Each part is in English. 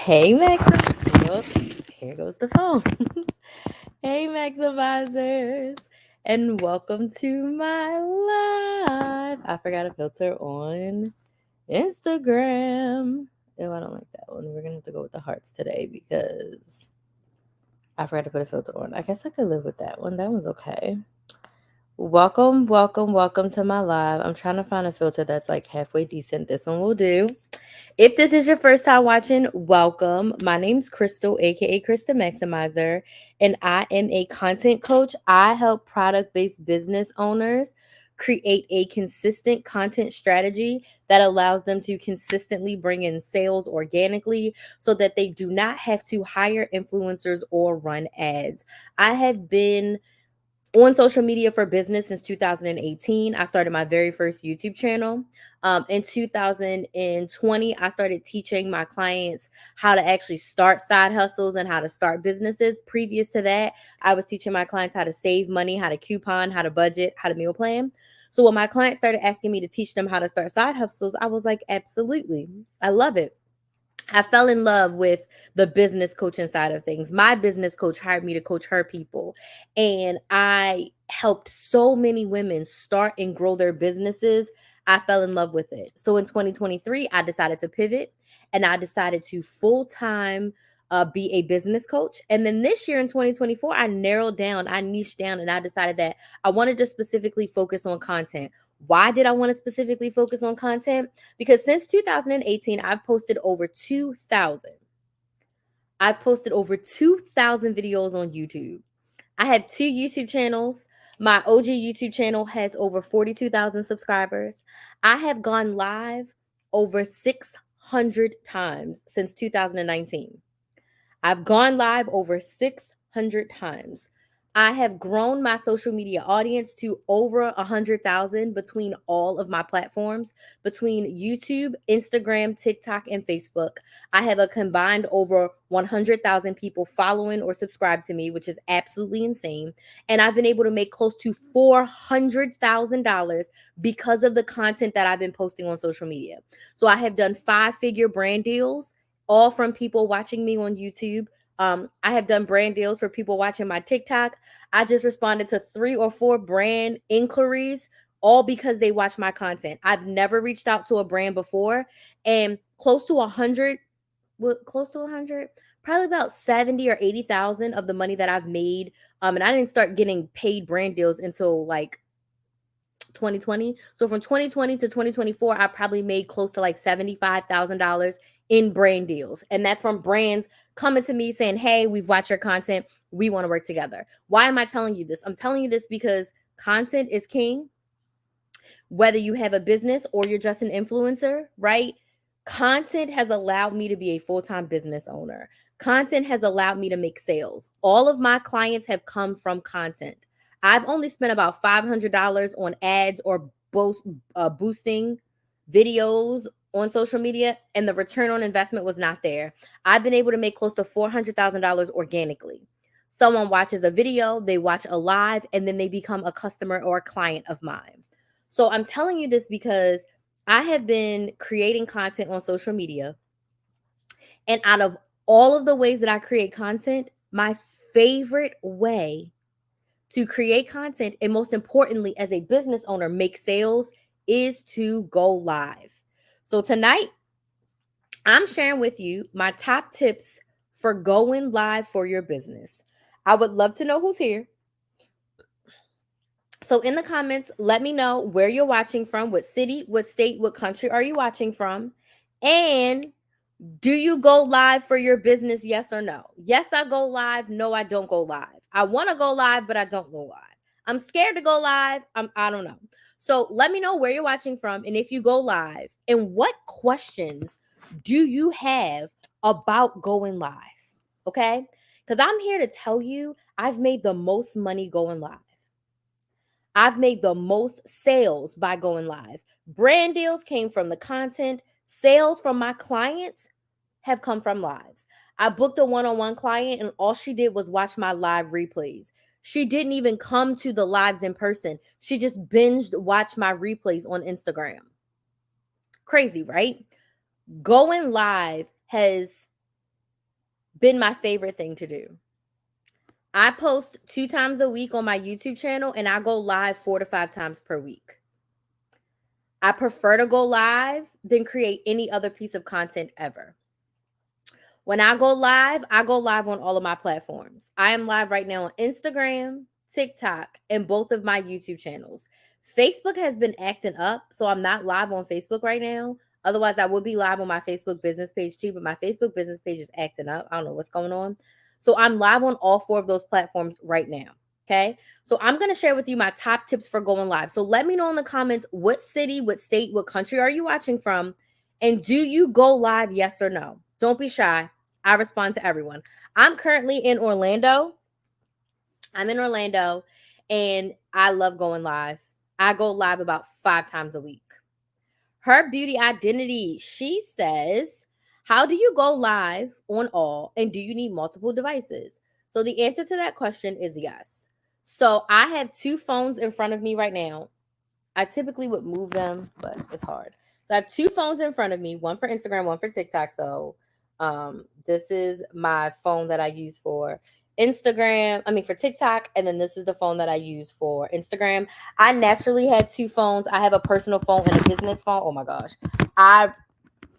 Hey, Maxim. Whoops, here goes the phone. Hey, Maximizers, and welcome to my live. I forgot a filter on Instagram. Oh, I don't like that one. We're gonna have to go with the hearts today because I forgot to put a filter on. I guess I could live with that one. That one's okay. Welcome to my live. I'm trying to find a filter that's like halfway decent. This one will do. If this is your first time watching, welcome. My name's Crystal, aka Krista Maximizer, and I am a content coach. I help product based business owners create a consistent content strategy that allows them to consistently bring in sales organically so that they do not have to hire influencers or run ads. I have been on social media for business since 2018. I started my very first YouTube channel. In 2020, I started teaching my clients how to actually start side hustles and how to start businesses. Previous to that, I was teaching my clients how to save money, how to coupon, how to budget, how to meal plan. So when my clients started asking me to teach them how to start side hustles, I was like, absolutely. I love it. I fell in love with the business coaching side of things. My business coach hired me to coach her people, and I helped so many women start and grow their businesses. I fell in love with it. So in 2023, I decided to pivot and I decided to full time be a business coach. And then this year in 2024, I narrowed down, I niched down, and I decided that I wanted to specifically focus on content. Why did I want to specifically focus on content? Because since 2018, I've posted over 2,000. I've posted over 2,000 videos on YouTube. I have two YouTube channels. My OG YouTube channel has over 42,000 subscribers. I have gone live over 600 times since 2019. I've gone live over 600 times. I have grown my social media audience to over 100,000 between all of my platforms, between YouTube, Instagram, TikTok, and Facebook. I have a combined over 100,000 people following or subscribed to me, which is absolutely insane. And I've been able to make close to $400,000 because of the content that I've been posting on social media. So I have done 5-figure brand deals all from people watching me on YouTube. I have done brand deals for people watching my TikTok. I just responded to 3 or 4 brand inquiries, all because they watch my content. I've never reached out to a brand before, and close to 100, probably about 70 or 80,000 of the money that I've made. And I didn't start getting paid brand deals until like 2020. So from 2020 to 2024, I probably made close to like $75,000 in brand deals. And that's from brands coming to me saying, hey, we've watched your content. We want to work together. Why am I telling you this? I'm telling you this because content is king. Whether you have a business or you're just an influencer, right? Content has allowed me to be a full-time business owner. Content has allowed me to make sales. All of my clients have come from content. I've only spent about $500 on ads or boosting videos on social media, and the return on investment was not there. I've been able to make close to $400,000 organically. Someone watches a video, they watch a live, and then they become a customer or a client of mine. So I'm telling you this because I have been creating content on social media. And out of all of the ways that I create content, my favorite way to create content, and most importantly, as a business owner, make sales, is to go live. So tonight, I'm sharing with you my top tips for going live for your business. I would love to know who's here. So in the comments, let me know where you're watching from, what city, what state, what country are you watching from? And do you go live for your business? Yes or no? Yes, I go live. No, I don't go live. I want to go live, but I don't go live. I'm scared to go live. I don't know. So let me know where you're watching from and if you go live and what questions do you have about going live? Okay? Because I'm here to tell you I've made the most money going live. I've made the most sales by going live. Brand deals came from the content. Sales from my clients have come from lives. I booked a one-on-one client and all she did was watch my live replays. She didn't even come to the lives in person. She just binged watch my replays on Instagram. Crazy, right? Going live has been my favorite thing to do. I post 2 times a week on my YouTube channel, and I go live 4 to 5 times per week. I prefer to go live than create any other piece of content ever. When I go live on all of my platforms. I am live right now on Instagram, TikTok, and both of my YouTube channels. Facebook has been acting up, so I'm not live on Facebook right now. Otherwise, I would be live on my Facebook business page too, but my Facebook business page is acting up. I don't know what's going on. So I'm live on all 4 of those platforms right now. Okay. So I'm going to share with you my top tips for going live. So let me know in the comments what city, what state, what country are you watching from? And do you go live? Yes or no? Don't be shy. I respond to everyone. I'm currently in Orlando. And I love going live. I go live about 5 times a week. Her beauty identity, she says, how do you go live on all, and do you need multiple devices? So the answer to that question is yes. So I have 2 phones in front of me right now. I typically would move them, but it's hard. So I have 2 phones in front of me, one for Instagram, one for TikTok. So this is my phone that I use for for TikTok, and then this is the phone that I use for Instagram. I naturally had 2 phones. I have a personal phone and a business phone. Oh my gosh. I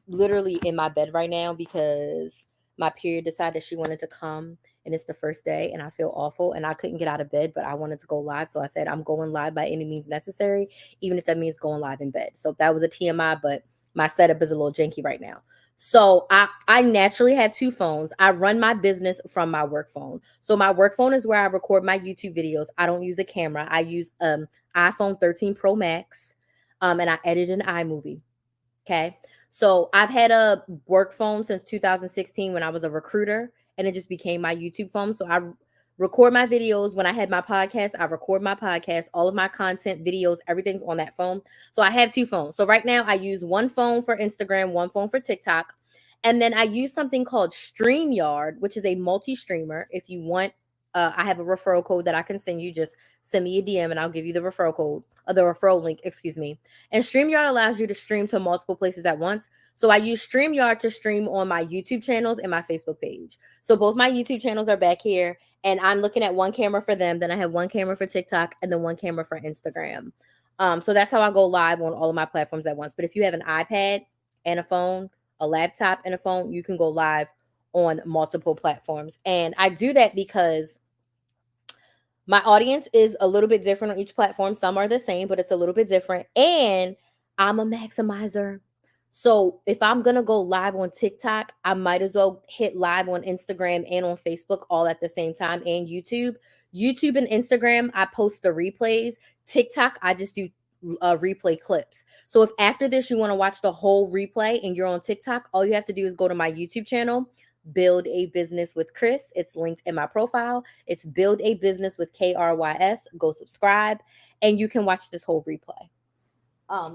literally in my bed right now because my period decided she wanted to come, and it's the first day and I feel awful and I couldn't get out of bed, but I wanted to go live. So I said, I'm going live by any means necessary, even if that means going live in bed. So that was a TMI, but my setup is a little janky right now. So I naturally had 2 phones. I run my business from my work phone. So my work phone is where I record my YouTube videos. I don't use a camera. I use iPhone 13 Pro Max, and I edit in iMovie. Okay. So I've had a work phone since 2016 when I was a recruiter, and it just became my YouTube phone. So I record my videos. When I had my podcast, I record my podcast, all of my content, videos, everything's on that phone. So I have 2 phones. So right now I use one phone for Instagram, one phone for TikTok. And then I use something called StreamYard, which is a multi-streamer. If you want, I have a referral code that I can send you. Just send me a DM and I'll give you the referral code, or the referral link, excuse me. And StreamYard allows you to stream to multiple places at once. So I use StreamYard to stream on my YouTube channels and my Facebook page. So both my YouTube channels are back here, and I'm looking at one camera for them. Then I have one camera for TikTok and then one camera for Instagram. So that's how I go live on all of my platforms at once. But if you have an iPad and a phone, a laptop and a phone, you can go live on multiple platforms. And I do that because my audience is a little bit different on each platform. Some are the same, but it's a little bit different. And I'm a maximizer. So if I'm going to go live on TikTok, I might as well hit live on Instagram and on Facebook all at the same time, and YouTube. YouTube and Instagram, I post the replays. TikTok, I just do replay clips. So if after this you want to watch the whole replay and you're on TikTok, all you have to do is go to my YouTube channel, Build a Business with Chris. It's linked in my profile. It's Build a Business with KRYS. Go subscribe and you can watch this whole replay.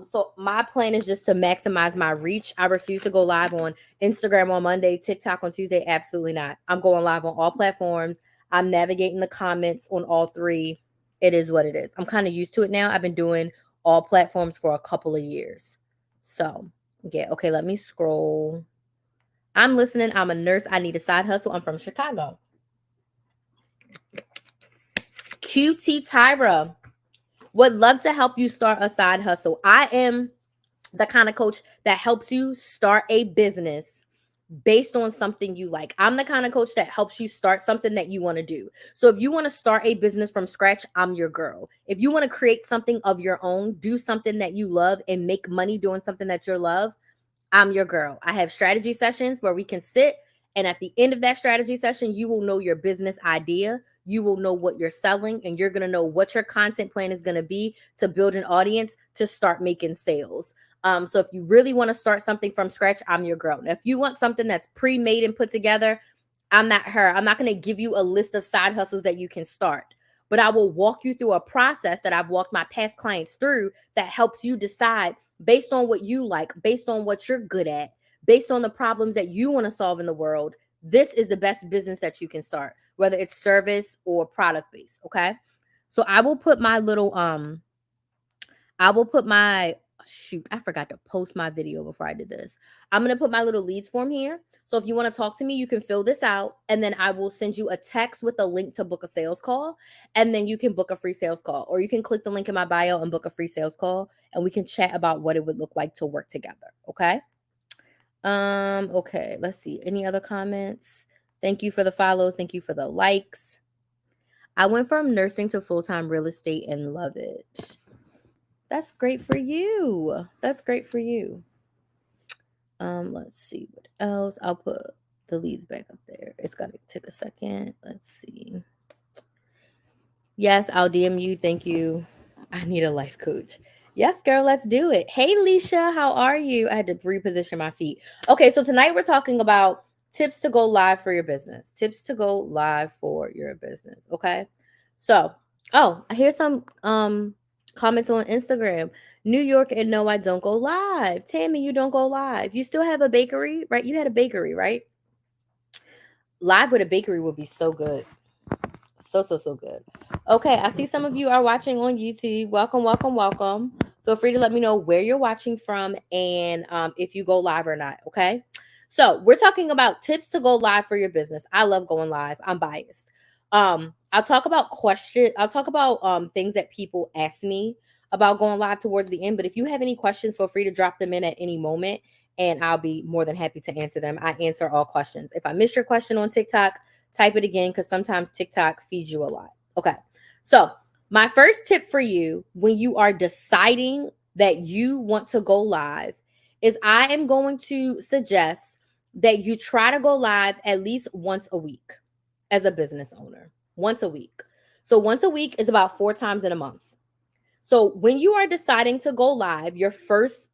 So my plan is just to maximize my reach. I refuse to go live on Instagram on Monday, TikTok on Tuesday. Absolutely not. I'm going live on all platforms. I'm navigating the comments on all 3. It is what it is. I'm kind of used to it now. I've been doing all platforms for a couple of years. So yeah. Okay. Let me scroll. I'm listening. I'm a nurse. I need a side hustle. I'm from Chicago. QT Tyra would love to help you start a side hustle. I am the kind of coach that helps you start a business based on something you like. I'm the kind of coach that helps you start something that you want to do. So if you want to start a business from scratch, I'm your girl. If you want to create something of your own, do something that you love and make money doing something that you love, I'm your girl. I have strategy sessions where we can sit, and at the end of that strategy session, you will know your business idea. You will know what you're selling, and you're going to know what your content plan is going to be to build an audience to start making sales. So if you really want to start something from scratch, I'm your girl. Now, if you want something that's pre-made and put together, I'm not her. I'm not going to give you a list of side hustles that you can start, but I will walk you through a process that I've walked my past clients through that helps you decide based on what you like, based on what you're good at, based on the problems that you want to solve in the world. This is the best business that you can start, whether it's service or product based. Okay. So I will put my little, shoot, I forgot to post my video before I did this. I'm going to put my little leads form here. So if you want to talk to me, you can fill this out, and then I will send you a text with a link to book a sales call, and then you can book a free sales call, or you can click the link in my bio and book a free sales call, and we can chat about what it would look like to work together. Okay. Okay, let's see. Any other comments? Thank you for the follows. Thank you for the likes. I went from nursing to full-time real estate and love it. That's great for you. That's great for you. Let's see what else. I'll put the leads back up there. It's got to take a second. Let's see. Yes, I'll DM you. Thank you. I need a life coach. Yes, girl, let's do it. Hey, Leisha, how are you? I had to reposition my feet. Okay, so tonight we're talking about tips to go live for your business. Tips to go live for your business. Okay. So, here's some comments on Instagram. New York and no, I don't go live. Tammy, you don't go live. You still have a bakery, right? You had a bakery, right? Live with a bakery would be so good. So good. Okay, I see some of you are watching on YouTube. Welcome, welcome, welcome. Feel free to let me know where you're watching from and if you go live or not, okay? So we're talking about tips to go live for your business. I love going live. I'm biased. I'll talk about things that people ask me about going live towards the end. But if you have any questions, feel free to drop them in at any moment, and I'll be more than happy to answer them. I answer all questions. If I miss your question on TikTok, type it again, because sometimes TikTok feeds you a lot. Okay. So my first tip for you when you are deciding that you want to go live is I am going to suggest that you try to go live at least once a week as a business owner. Once a week. So once a week is about 4 times in a month. So when you are deciding to go live, your first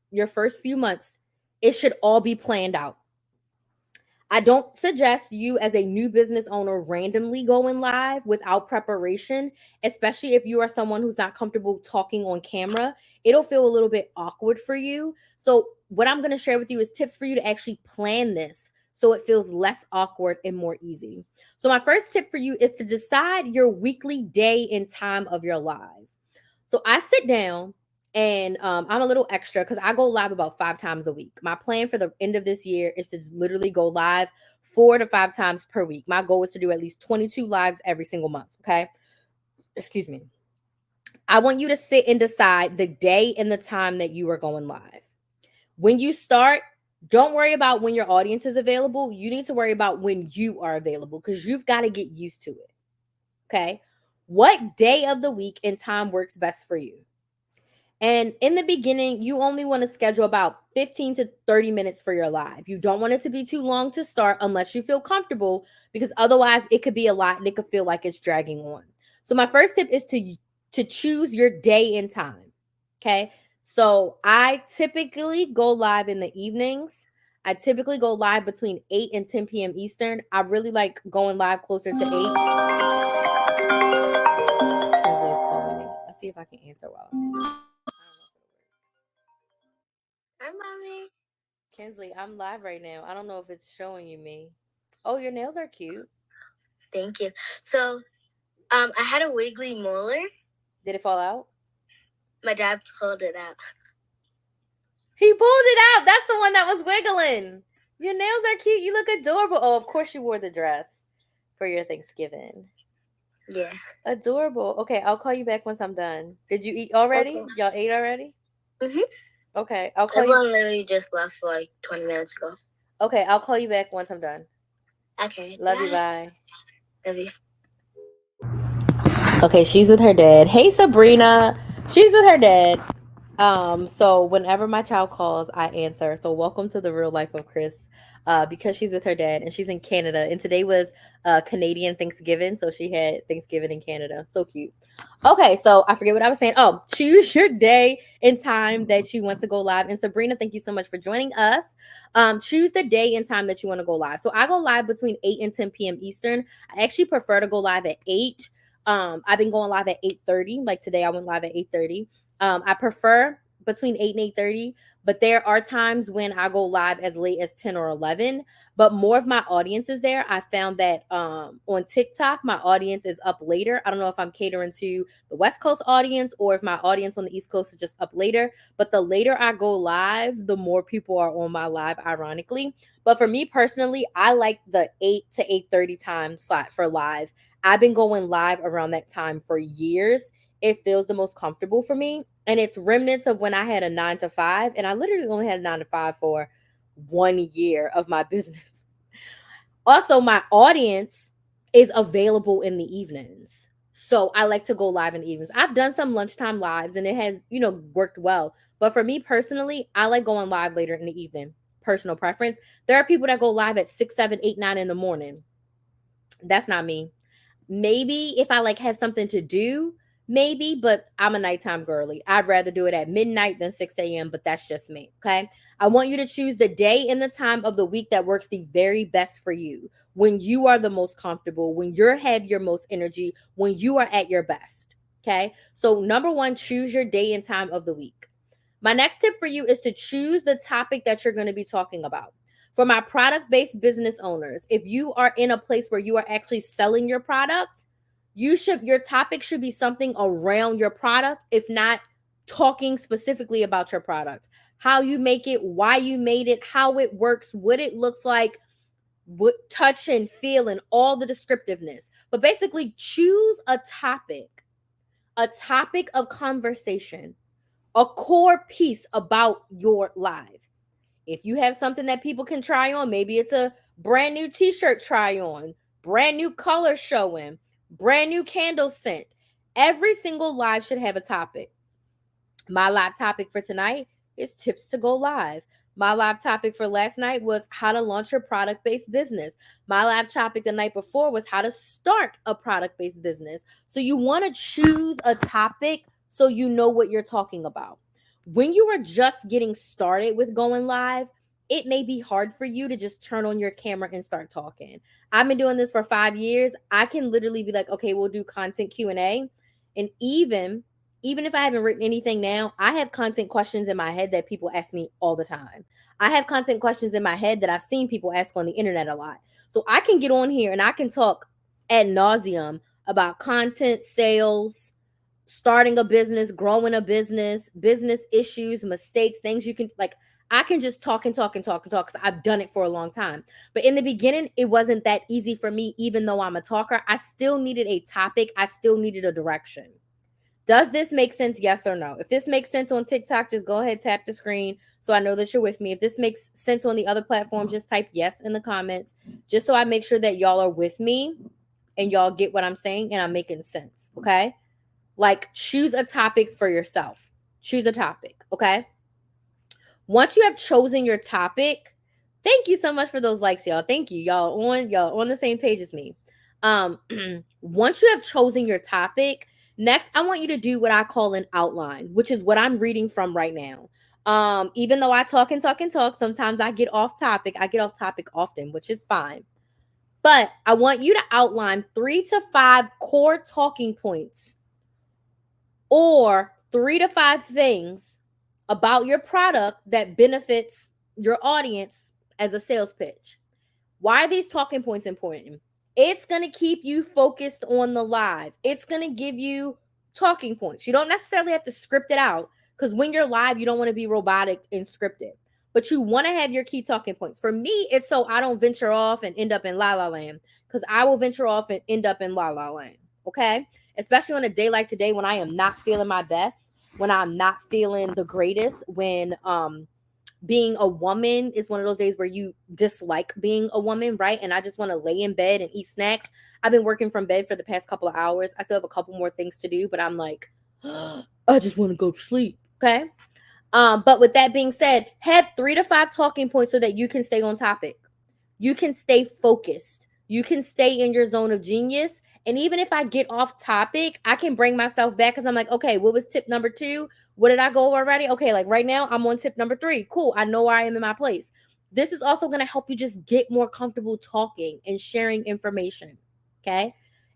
few months, it should all be planned out. I don't suggest you as a new business owner randomly going live without preparation, especially if you are someone who's not comfortable talking on camera. It'll feel a little bit awkward for you. So what I'm going to share with you is tips for you to actually plan this so it feels less awkward and more easy. So my first tip for you is to decide your weekly day and time of your live. So I sit down and I'm a little extra because I go live about 5 times a week. My plan for the end of this year is to literally go live 4 to 5 times per week. My goal is to do at least 22 lives every single month. Okay. Excuse me. I want you to sit and decide the day and the time that you are going live. When you start, don't worry about when your audience is available. You need to worry about when you are available because you've got to get used to it. Okay. What day of the week and time works best for you? And in the beginning, you only want to schedule about 15 to 30 minutes for your live. You don't want it to be too long to start unless you feel comfortable, because otherwise it could be a lot and it could feel like it's dragging on. So my first tip is to choose your day and time. Okay. So I typically go live in the evenings. I typically go live between 8 and 10 p.m. Eastern. I really like going live closer to 8. Kinsley is calling me. Let's see if I can answer while I'm in. Hi, Mommy. Kinsley, I'm live right now. I don't know if it's showing you me. Oh, your nails are cute. Thank you. So, I had a wiggly molar. Did it fall out? My dad pulled it out. He pulled it out. That's the one that was wiggling. Your nails are cute. You look adorable. Oh, of course you wore the dress for your Thanksgiving. Yeah. Adorable. Okay, I'll call you back once I'm done. Did you eat already? Okay. Y'all ate already? Mm-hmm. Okay, I'll call Everyone you. literally just left like 20 minutes ago. Okay, I'll call you back once I'm done. Okay. Love you. Bye. Love you. Okay, she's with her dad. Hey, Sabrina. She's with her dad. So whenever my child calls, I answer. So welcome to the real life of Chris. Because she's with her dad and she's in Canada. And today was Canadian Thanksgiving. So she had Thanksgiving in Canada. So cute. Okay, so I forget what I was saying. Oh, choose your day and time that you want to go live. And Sabrina, thank you so much for joining us. Choose the day and time that you want to go live. So I go live between 8 and 10 p.m. Eastern. I actually prefer to go live at 8. I've been going live at 8:30. Like today, I went live at 8:30. I prefer between 8 and 8:30, but there are times when I go live as late as 10 or 11, but more of my audience is there. I found that on TikTok my audience is up later. I don't know if I'm catering to the West Coast audience or if my audience on the East Coast is just up later, but the later I go live, the more people are on my live, ironically. But for me personally, I like the 8 to 8:30 time slot for live. I've been going live around that time for years. It feels the most comfortable for me. And it's remnants of when I had a 9 to 5. And I literally only had a 9 to 5 for 1 year of my business. Also, my audience is available in the evenings. So I like to go live in the evenings. I've done some lunchtime lives and it has, worked well. But for me personally, I like going live later in the evening. Personal preference. There are people that go live at 6, 7, 8, 9 in the morning. That's not me. Maybe if I like have something to do, maybe, but I'm a nighttime girly. I'd rather do it at midnight than 6 a.m., but that's just me. Okay. I want you to choose the day and the time of the week that works the very best for you. When you are the most comfortable, when you have your most energy, when you are at your best. Okay. So, number one, choose your day and time of the week. My next tip for you is to choose the topic that you're going to be talking about. For my product based business owners, if you are in a place where you are actually selling your product, your topic should be something around your product, if not talking specifically about your product. How you make it, why you made it, how it works, what it looks like, what touch and feel, and all the descriptiveness. But basically, choose a topic of conversation, a core piece about your live. If you have something that people can try on, maybe it's a brand new t-shirt try on, brand new color showing, brand new candle scent. Every single live should have a topic. My live topic for tonight is tips to go live. My live topic for last night was how to launch your product based business. My live topic the night before was how to start a product based business. So you want to choose a topic so you know what you're talking about. When you are just getting started with going live, it may be hard for you to just turn on your camera and start talking. I've been doing this for 5 years. I can literally be like, okay, we'll do content Q&A. And even if I haven't written anything now, I have content questions in my head that people ask me all the time. I have content questions in my head that I've seen people ask on the internet a lot. So I can get on here and I can talk ad nauseum about content, sales, starting a business, growing a business issues, mistakes, things you can like. I can just talk and talk and talk and talk because I've done it for a long time. But in the beginning, it wasn't that easy for me, even though I'm a talker. I still needed a topic, I still needed a direction. Does this make sense? Yes or no? If this makes sense on TikTok, just go ahead, tap the screen so I know that you're with me. If this makes sense on the other platform, just type yes in the comments, just so I make sure that y'all are with me and y'all get what I'm saying and I'm making sense. Okay. Like, choose a topic for yourself. Choose a topic. Okay. Once you have chosen your topic, thank you so much for those likes, y'all. Thank you. Y'all on the same page as me. Once you have chosen your topic, next I want you to do what I call an outline, which is what I'm reading from right now. Even though I talk and talk and talk, sometimes I get off topic. I get off topic often, which is fine. But I want you to outline 3 to 5 core talking points or 3 to 5 things about your product that benefits your audience as a sales pitch. Why are these talking points important? It's going to keep you focused on the live. It's going to give you talking points. You don't necessarily have to script it out because when you're live, you don't want to be robotic and scripted, but you want to have your key talking points. For me, it's so I don't venture off and end up in la la land, because I will venture off and end up in la la land. Okay. Especially on a day like today when I am not feeling my best, when I'm not feeling the greatest, when being a woman is one of those days where you dislike being a woman, right? And I just want to lay in bed and eat snacks. I've been working from bed for the past couple of hours. I still have a couple more things to do, but I'm like, I just want to go to sleep. Okay. But with that being said, have 3 to 5 talking points so that you can stay on topic. You can stay focused. You can stay in your zone of genius. And even if I get off topic, I can bring myself back because I'm like, okay, what was tip number 2? What did I go over already? Okay, like right now I'm on tip number 3. Cool. I know where I am in my place. This is also going to help you just get more comfortable talking and sharing information. Okay.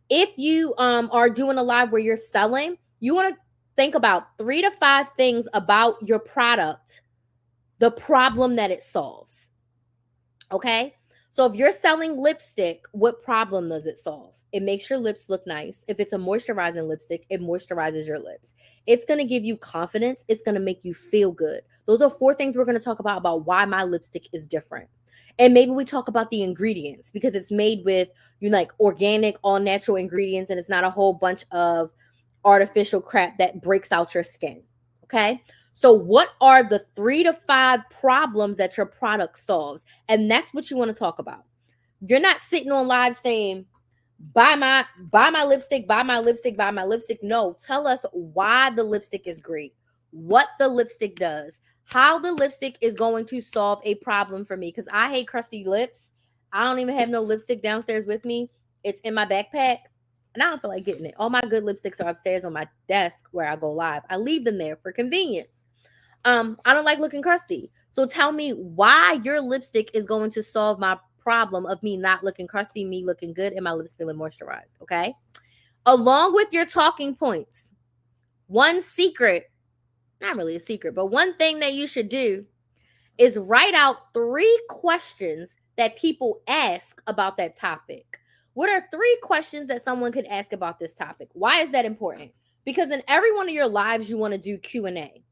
If you are doing a live where you're selling, you want to think about 3 to 5 things about your product, the problem that it solves. Okay? So if you're selling lipstick, what problem does it solve? It makes your lips look nice. If it's a moisturizing lipstick, it moisturizes your lips. It's going to give you confidence. It's going to make you feel good. Those are 4 things we're going to talk about why my lipstick is different. And maybe we talk about the ingredients because it's made with like organic, all natural ingredients, and it's not a whole bunch of artificial crap that breaks out your skin. Okay? So, what are the 3 to 5 problems that your product solves? And that's what you want to talk about. You're not sitting on live saying, buy my lipstick, buy my lipstick, buy my lipstick. No, tell us why the lipstick is great, what the lipstick does, how the lipstick is going to solve a problem for me. Because I hate crusty lips. I don't even have no lipstick downstairs with me. It's in my backpack. And I don't feel like getting it. All my good lipsticks are upstairs on my desk where I go live. I leave them there for convenience. I don't like looking crusty. So tell me why your lipstick is going to solve my problem of me not looking crusty, me looking good, and my lips feeling moisturized. Okay. Along with your talking points, one secret, not really a secret, but one thing that you should do is write out 3 questions that people ask about that topic. What are 3 questions that someone could ask about this topic? Why is that important? Because in every one of your lives, you want to do Q&A.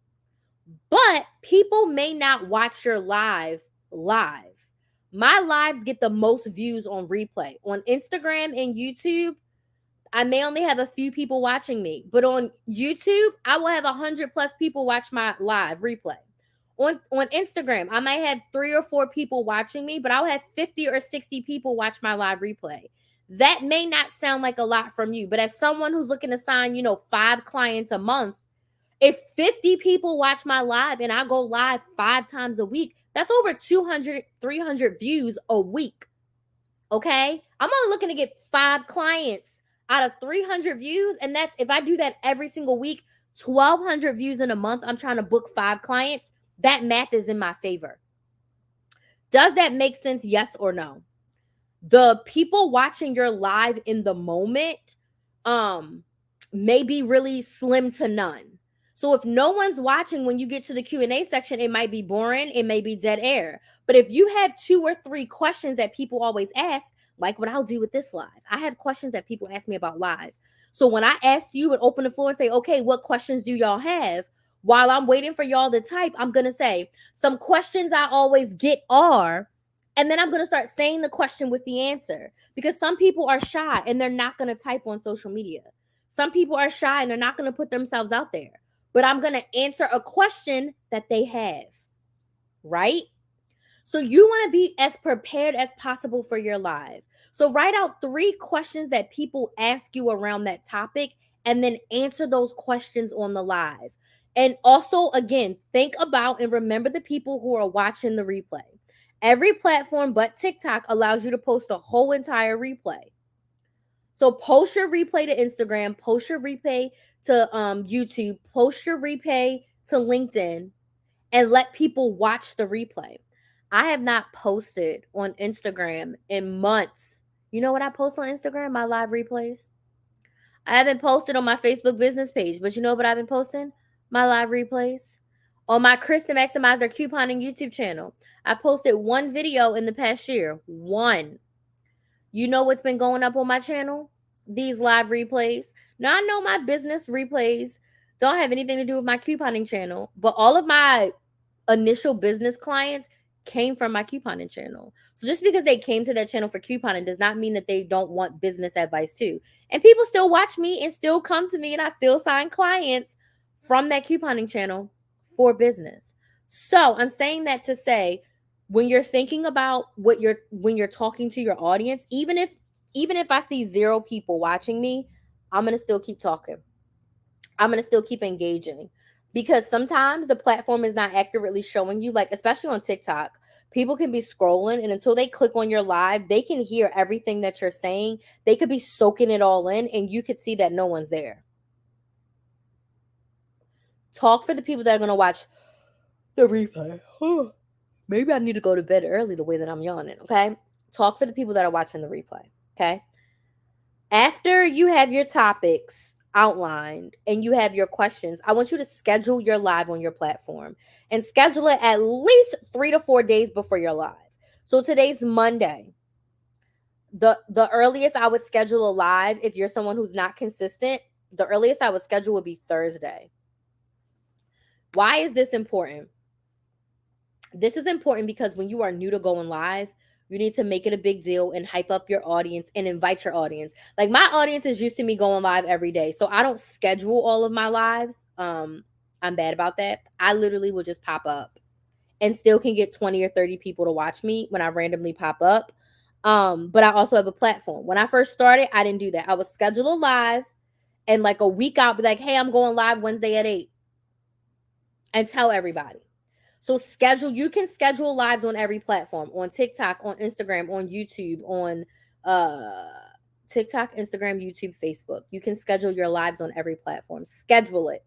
But people may not watch your live. My lives get the most views on replay. On Instagram and YouTube, I may only have a few people watching me. But on YouTube, I will have 100 plus people watch my live replay. On Instagram, I might have 3 or 4 people watching me, but I'll have 50 or 60 people watch my live replay. That may not sound like a lot from you, but as someone who's looking to sign, 5 clients a month, if 50 people watch my live and I go live 5 times a week, that's over 200, 300 views a week. Okay? I'm only looking to get 5 clients out of 300 views. And that's, if I do that every single week, 1,200 views in a month, I'm trying to book 5 clients. That math is in my favor. Does that make sense? Yes or no? The people watching your live in the moment may be really slim to none. So if no one's watching when you get to the Q&A section, it might be boring. It may be dead air. But if you have 2 or 3 questions that people always ask, like what I'll do with this live, I have questions that people ask me about live. So when I ask you and open the floor and say, okay, what questions do y'all have? While I'm waiting for y'all to type, I'm going to say some questions I always get are, and then I'm going to start saying the question with the answer, because some people are shy and they're not going to type on social media. Some people are shy and they're not going to put themselves out there. But I'm going to answer a question that they have, right? So you want to be as prepared as possible for your live. So write out 3 questions that people ask you around that topic and then answer those questions on the live. And also, again, think about and remember the people who are watching the replay. Every platform but TikTok allows you to post a whole entire replay. So post your replay to Instagram, post your replay to YouTube, post your replay to LinkedIn, and let people watch the replay. I have not posted on Instagram in months. You know what I post on Instagram? My live replays. I haven't posted on my Facebook business page, but you know what I've been posting? My live replays. On my Krista Maximizer couponing YouTube channel, I posted 1 video in the past year. 1. You know what's been going up on my channel? These live replays. Now, I know my business replays don't have anything to do with my couponing channel, but all of my initial business clients came from my couponing channel. So just because they came to that channel for couponing does not mean that they don't want business advice too. And people still watch me and still come to me, and I still sign clients from that couponing channel for business. So I'm saying that to say, when you're thinking about when you're talking to your audience, even if I see 0 people watching me, I'm going to still keep talking. I'm going to still keep engaging, because sometimes the platform is not accurately showing you, like especially on TikTok, people can be scrolling, and until they click on your live, they can hear everything that you're saying. They could be soaking it all in, and you could see that no one's there. Talk for the people that are going to watch the replay. Maybe I need to go to bed early the way that I'm yawning, okay? Talk for the people that are watching the replay, okay? After you have your topics, outlined and you have your questions, I want you to schedule your live on your platform and schedule it at least 3 to 4 days before your live. So today's Monday. The earliest I would schedule a live, if you're someone who's not consistent, the earliest I would schedule would be Thursday. Why is this important? This is important because when you are new to going live, you need to make it a big deal and hype up your audience and invite your audience. Like, my audience is used to me going live every day, so I don't schedule all of my lives. I'm bad about that. I literally will just pop up and still can get 20 or 30 people to watch me when I randomly pop up. But I also have a platform. When I first started, I didn't do that. I would schedule a live and like a week out, be like, hey, I'm going live Wednesday at 8 and tell everybody. So you can schedule lives on every platform, on TikTok, on Instagram, on YouTube, on TikTok, Instagram, YouTube, Facebook. You can schedule your lives on every platform. Schedule it.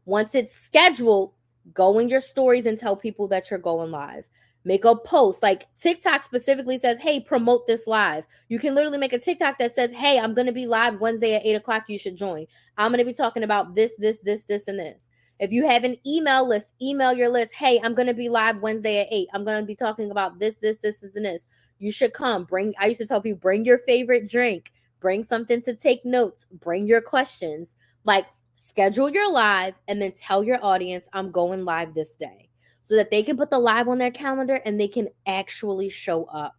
Once it's scheduled, go in your stories and tell people that you're going live. Make a post. Like, TikTok specifically says, hey, promote this live. You can literally make a TikTok that says, hey, I'm going to be live Wednesday at 8 o'clock. You should join. I'm going to be talking about this, and this. If you have an email list, email your list. Hey, I'm going to be live Wednesday at 8. I'm going to be talking about this, and this. You should come. I used to tell people, bring your favorite drink. Bring something to take notes. Bring your questions. Like, schedule your live and then tell your audience, I'm going live this day, so that they can put the live on their calendar and they can actually show up.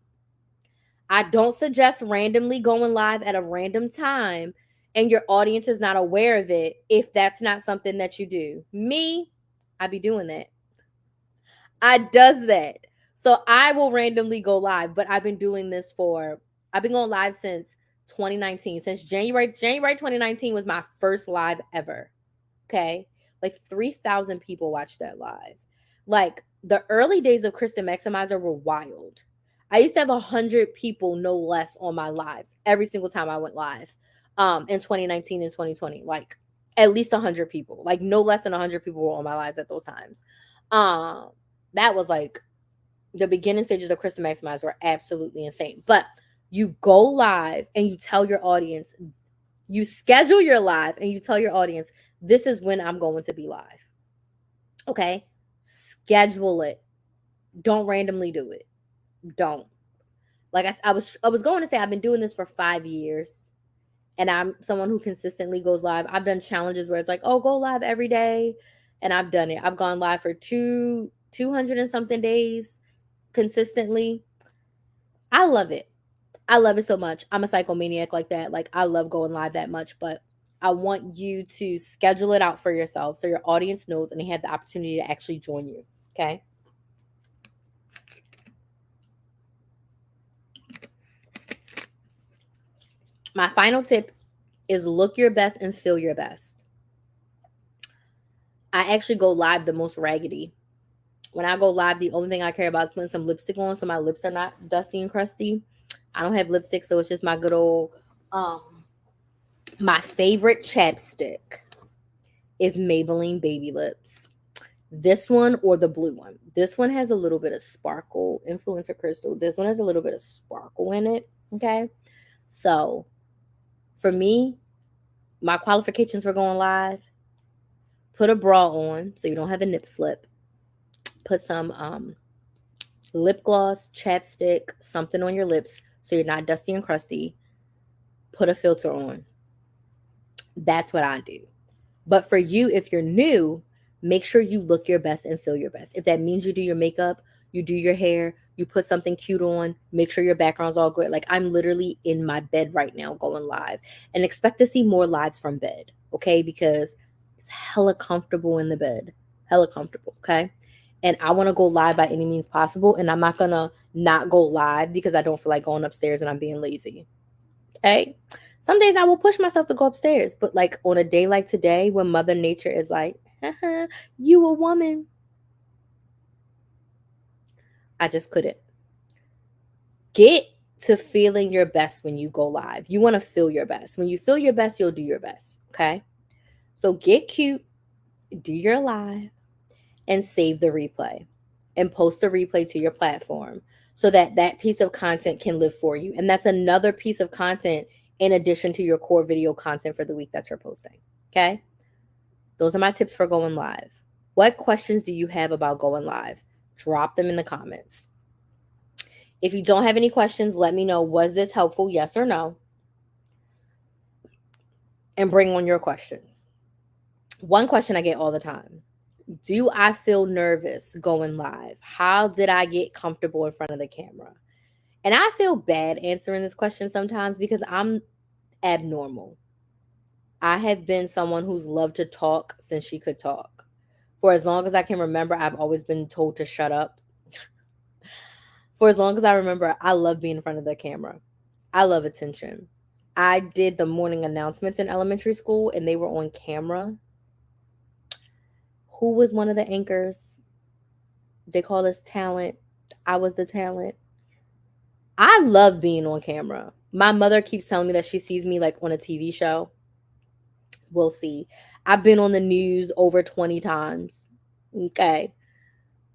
I don't suggest randomly going live at a random time and your audience is not aware of it if that's not something that you do. Me, I be doing that. I does that. So I will randomly go live, but I've been doing this I've been going live since 2019. Since January 2019 was my first live ever. Okay? Like 3,000 people watched that live. Like, the early days of Krista Maximizer were wild. I used to have 100 people, no less, on my lives every single time I went live in 2019 and 2020. Like, at least 100 people. Like, no less than 100 people were on my lives at those times. That was like the beginning stages of Krista Maximizer were absolutely insane. But you go live and you tell your audience, you schedule your live and you tell your audience, this is when I'm going to be live. Okay? Schedule it. Don't randomly do it. Don't. Like I was going to say, I've been doing this for 5 years and I'm someone who consistently goes live. I've done challenges where it's like, oh, go live every day. And I've done it. I've gone live for 200 and something days consistently. I love it. I love it so much. I'm a psychomaniac like that. Like, I love going live that much, but I want you to schedule it out for yourself so your audience knows and they have the opportunity to actually join you. Okay? My final tip is look your best and feel your best. I actually go live the most raggedy. When I go live, the only thing I care about is putting some lipstick on so my lips are not dusty and crusty. I don't have lipstick, so it's just my good old my favorite chapstick is Maybelline Baby Lips. This one or the blue one. This one has a little bit of sparkle, Influencer Crystal. This one has a little bit of sparkle in it. Okay. So for me, my qualifications for going live, put a bra on so you don't have a nip slip. Put some lip gloss, chapstick, something on your lips so you're not dusty and crusty. Put a filter on. That's what I do. But for you, if you're new, make sure you look your best and feel your best. If that means you do your makeup, you do your hair, you put something cute on, make sure your background's all good. Like, I'm literally in my bed right now going live, and expect to see more lives from bed, okay? Because it's hella comfortable in the bed. Hella comfortable, okay? And I want to go live by any means possible, and I'm not going to not go live because I don't feel like going upstairs and I'm being lazy, okay? Some days I will push myself to go upstairs, but like on a day like today when Mother Nature is like, you a woman, I just couldn't. Get to feeling your best when you go live. You want to feel your best. When you feel your best, you'll do your best, okay? So get cute, do your live, and save the replay and post the replay to your platform so that that piece of content can live for you. And that's another piece of content in addition to your core video content for the week that you're posting. Okay? Those are my tips for going live. What questions do you have about going live? Drop them in the comments. If you don't have any questions, let me know. Was this helpful? Yes or no? And bring on your questions. One question I get all the time. Do I feel nervous going live? How did I get comfortable in front of the camera? And I feel bad answering this question sometimes because I'm abnormal. I have been someone who's loved to talk since she could talk. For as long as I can remember, I've always been told to shut up. For as long as I remember, I love being in front of the camera. I love attention. I did the morning announcements in elementary school and they were on camera. Who was one of the anchors? They call us talent. I was the talent. I love being on camera. My mother keeps telling me that she sees me like on a TV show. We'll see. I've been on the news over 20 times. Okay.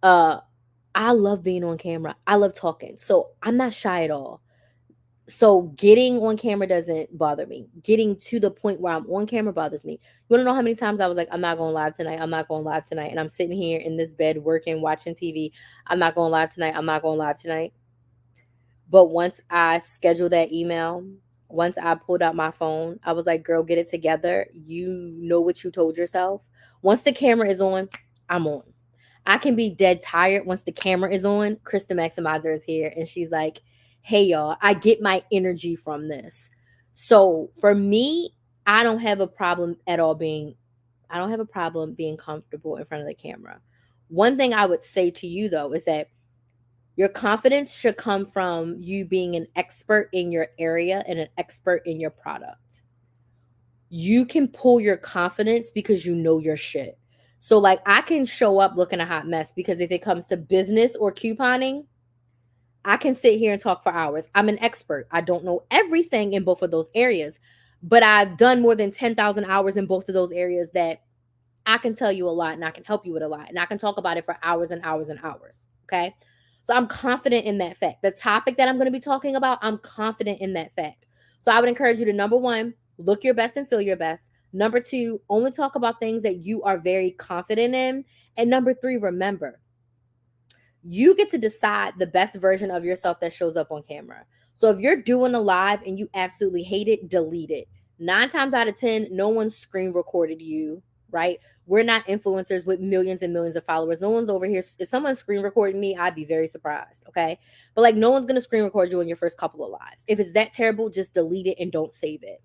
I love being on camera. I love talking. So I'm not shy at all. So getting on camera doesn't bother me. Getting to the point where I'm on camera bothers me. You want to know how many times I was like, I'm not going live tonight. I'm not going live tonight. And I'm sitting here in this bed working, watching TV. I'm not going live tonight. I'm not going live tonight. But once I scheduled that email, once I pulled out my phone, I was like, girl, get it together. You know what you told yourself. Once the camera is on, I'm on. I can be dead tired once the camera is on. Krista Maximizer is here and she's like, hey, y'all, I get my energy from this. So for me, I don't have a problem at all being comfortable in front of the camera. One thing I would say to you though is that your confidence should come from you being an expert in your area and an expert in your product. You can pull your confidence because you know your shit. So, like, I can show up looking a hot mess because if it comes to business or couponing, I can sit here and talk for hours. I'm an expert. I don't know everything in both of those areas, but I've done more than 10,000 hours in both of those areas that I can tell you a lot and I can help you with a lot. And I can talk about it for hours and hours and hours. Okay. So I'm confident in that fact. The topic that I'm going to be talking about, I'm confident in that fact. So I would encourage you to, number one, look your best and feel your best. Number two, only talk about things that you are very confident in. And number three, remember, you get to decide the best version of yourself that shows up on camera. So if you're doing a live and you absolutely hate it, delete it. 9 times out of 10, no one screen recorded you, right? We're not influencers with millions and millions of followers. No one's over here. If someone's screen recording me, I'd be very surprised, okay? But like, no one's going to screen record you in your first couple of lives. If it's that terrible, just delete it and don't save it.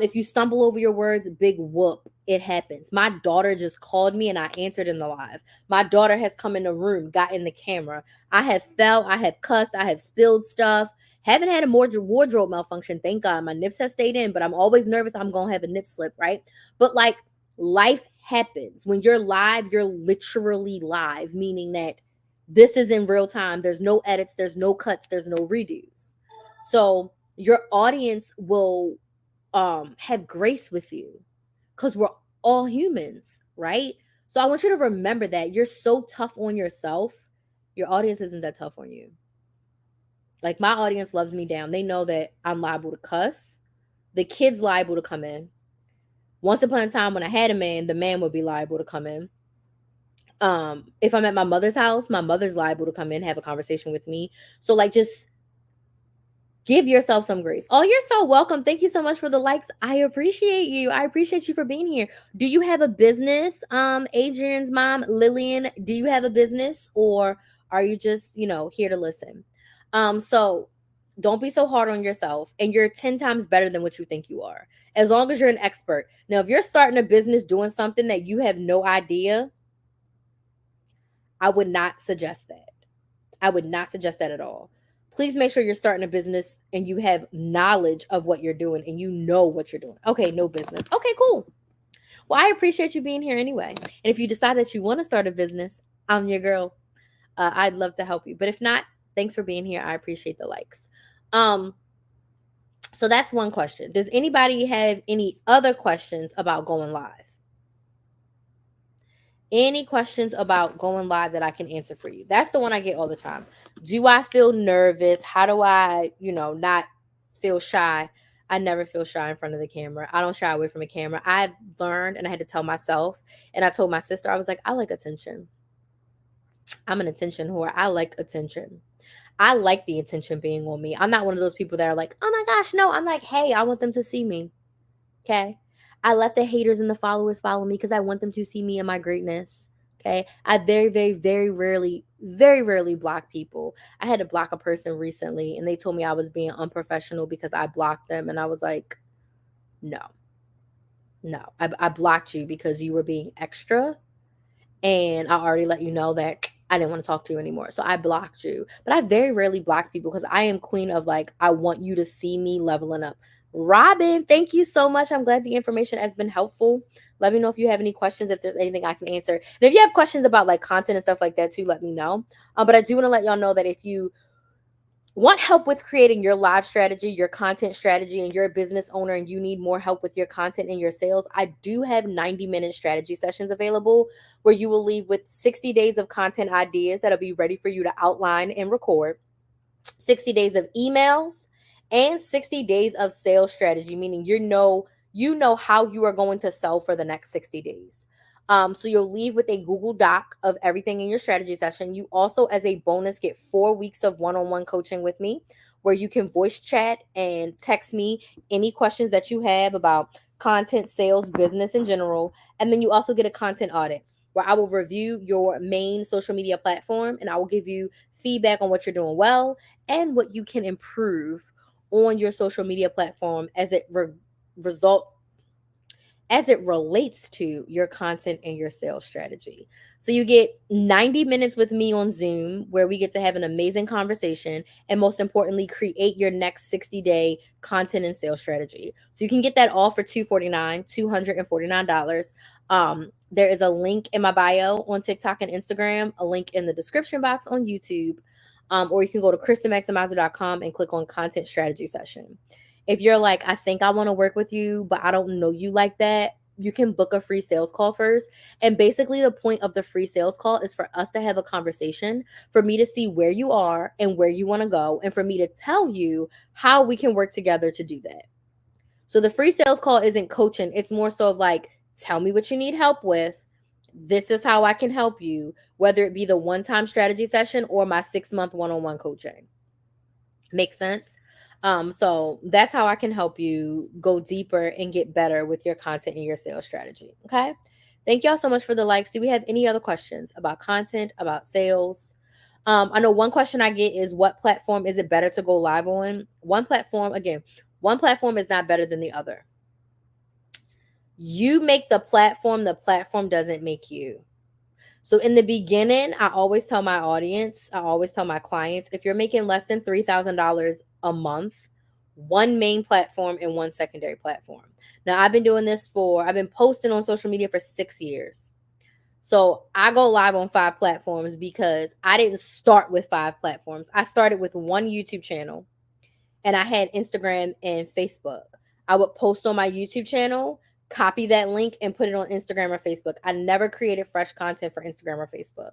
If you stumble over your words, big whoop. It happens. My daughter just called me and I answered in the live. My daughter has come in the room, got in the camera. I have fell, I have cussed, I have spilled stuff. Haven't had a more wardrobe malfunction. Thank God. My nips have stayed in, but I'm always nervous I'm going to have a nip slip, right? But like, life happens. When you're live, you're literally live, meaning that this is in real time. There's no edits, there's no cuts, there's no redos. So your audience will have grace with you because we're all humans, right? So I want you to remember that you're so tough on yourself. Your audience isn't that tough on you. Like, my audience loves me down. They know that I'm liable to cuss. The kid's liable to come in. Once upon a time when I had a man, the man would be liable to come in. If I'm at my mother's house, my mother's liable to come in, have a conversation with me. So like, just give yourself some grace. Oh, you're so welcome. Thank you so much for the likes. I appreciate you. I appreciate you for being here. Do you have a business? Adrian's mom, Lillian, do you have a business or are you just, here to listen? So don't be so hard on yourself, and you're 10 times better than what you think you are. As long as you're an expert. Now, if you're starting a business doing something that you have no idea, I would not suggest that. I would not suggest that at all. Please make sure you're starting a business and you have knowledge of what you're doing and you know what you're doing. Okay, no business. Okay, cool. Well, I appreciate you being here anyway. And if you decide that you want to start a business, I'm your girl. I'd love to help you. But if not, thanks for being here. I appreciate the likes. So that's one question. Does anybody have any other questions about going live? Any questions about going live that I can answer for you? That's the one I get all the time. Do I feel nervous? How do I, not feel shy? I never feel shy in front of the camera. I don't shy away from a camera. I've learned, and I had to tell myself, and I told my sister, I was like, I like attention. I'm an attention whore. I like attention. I like the attention being on me. I'm not one of those people that are like, oh my gosh, no. I'm like, hey, I want them to see me. Okay. I let the haters and the followers follow me because I want them to see me and my greatness. Okay. I very, very, very rarely block people. I had to block a person recently and they told me I was being unprofessional because I blocked them. And I was like, no, no. I blocked you because you were being extra. And I already let you know that I didn't want to talk to you anymore. So I blocked you. But I very rarely block people because I am queen of like, I want you to see me leveling up. Robin, thank you so much. I'm glad the information has been helpful. Let me know if you have any questions, if there's anything I can answer. And if you have questions about like content and stuff like that too, let me know. But I do want to let y'all know that if you want help with creating your live strategy, your content strategy, and you're a business owner and you need more help with your content and your sales, I do have 90-minute strategy sessions available where you will leave with 60 days of content ideas that'll be ready for you to outline and record, 60 days of emails, and 60 days of sales strategy, meaning you know how you are going to sell for the next 60 days. So you'll leave with a Google Doc of everything in your strategy session. You also, as a bonus, get 4 weeks of one-on-one coaching with me where you can voice chat and text me any questions that you have about content, sales, business in general. And then you also get a content audit where I will review your main social media platform and I will give you feedback on what you're doing well and what you can improve on your social media platform as it result as it relates to your content and your sales strategy. So you get 90 minutes with me on Zoom where we get to have an amazing conversation and most importantly create your next 60-day content and sales strategy. So you can get that all for $249. There is a link in my bio on TikTok and Instagram, a link in the description box on YouTube. Or you can go to KristenMaximizer.com and click on content strategy session. If you're like, I think I want to work with you, but I don't know you like that, you can book a free sales call first. And basically, the point of the free sales call is for us to have a conversation, for me to see where you are and where you want to go, and for me to tell you how we can work together to do that. So the free sales call isn't coaching, it's more so of like, tell me what you need help with. This is how I can help you, whether it be the one-time strategy session or my 6-month one-on-one coaching. Make sense? So that's how I can help you go deeper and get better with your content and your sales strategy. Okay. Thank y'all so much for the likes. Do we have any other questions about content, about sales? I know one question I get is what platform is it better to go live on? One platform is not better than the other. You make the platform doesn't make you. So in the beginning, I always tell my audience, I always tell my clients, if you're making less than $3,000 a month, one main platform and one secondary platform. Now I've been posting on social media for 6 years. So I go live on 5 platforms because I didn't start with 5 platforms. I started with one YouTube channel and I had Instagram and Facebook. I would post on my YouTube channel, copy that link, and put it on Instagram or Facebook. I never created fresh content for Instagram or Facebook.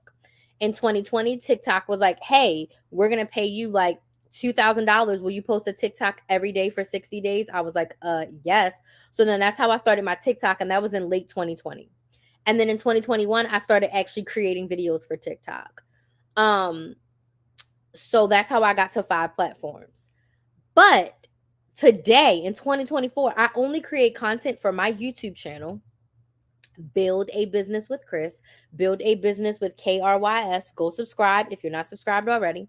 In 2020, TikTok was like, hey, we're going to pay you like $2,000. Will you post a TikTok every day for 60 days? I was like, yes. So then that's how I started my TikTok, and that was in late 2020. And then in 2021, I started actually creating videos for TikTok. So that's how I got to 5 platforms. But today in 2024, I only create content for my YouTube channel, Build a Business with Kris, Build a Business with KRYS. Go subscribe if you're not subscribed already.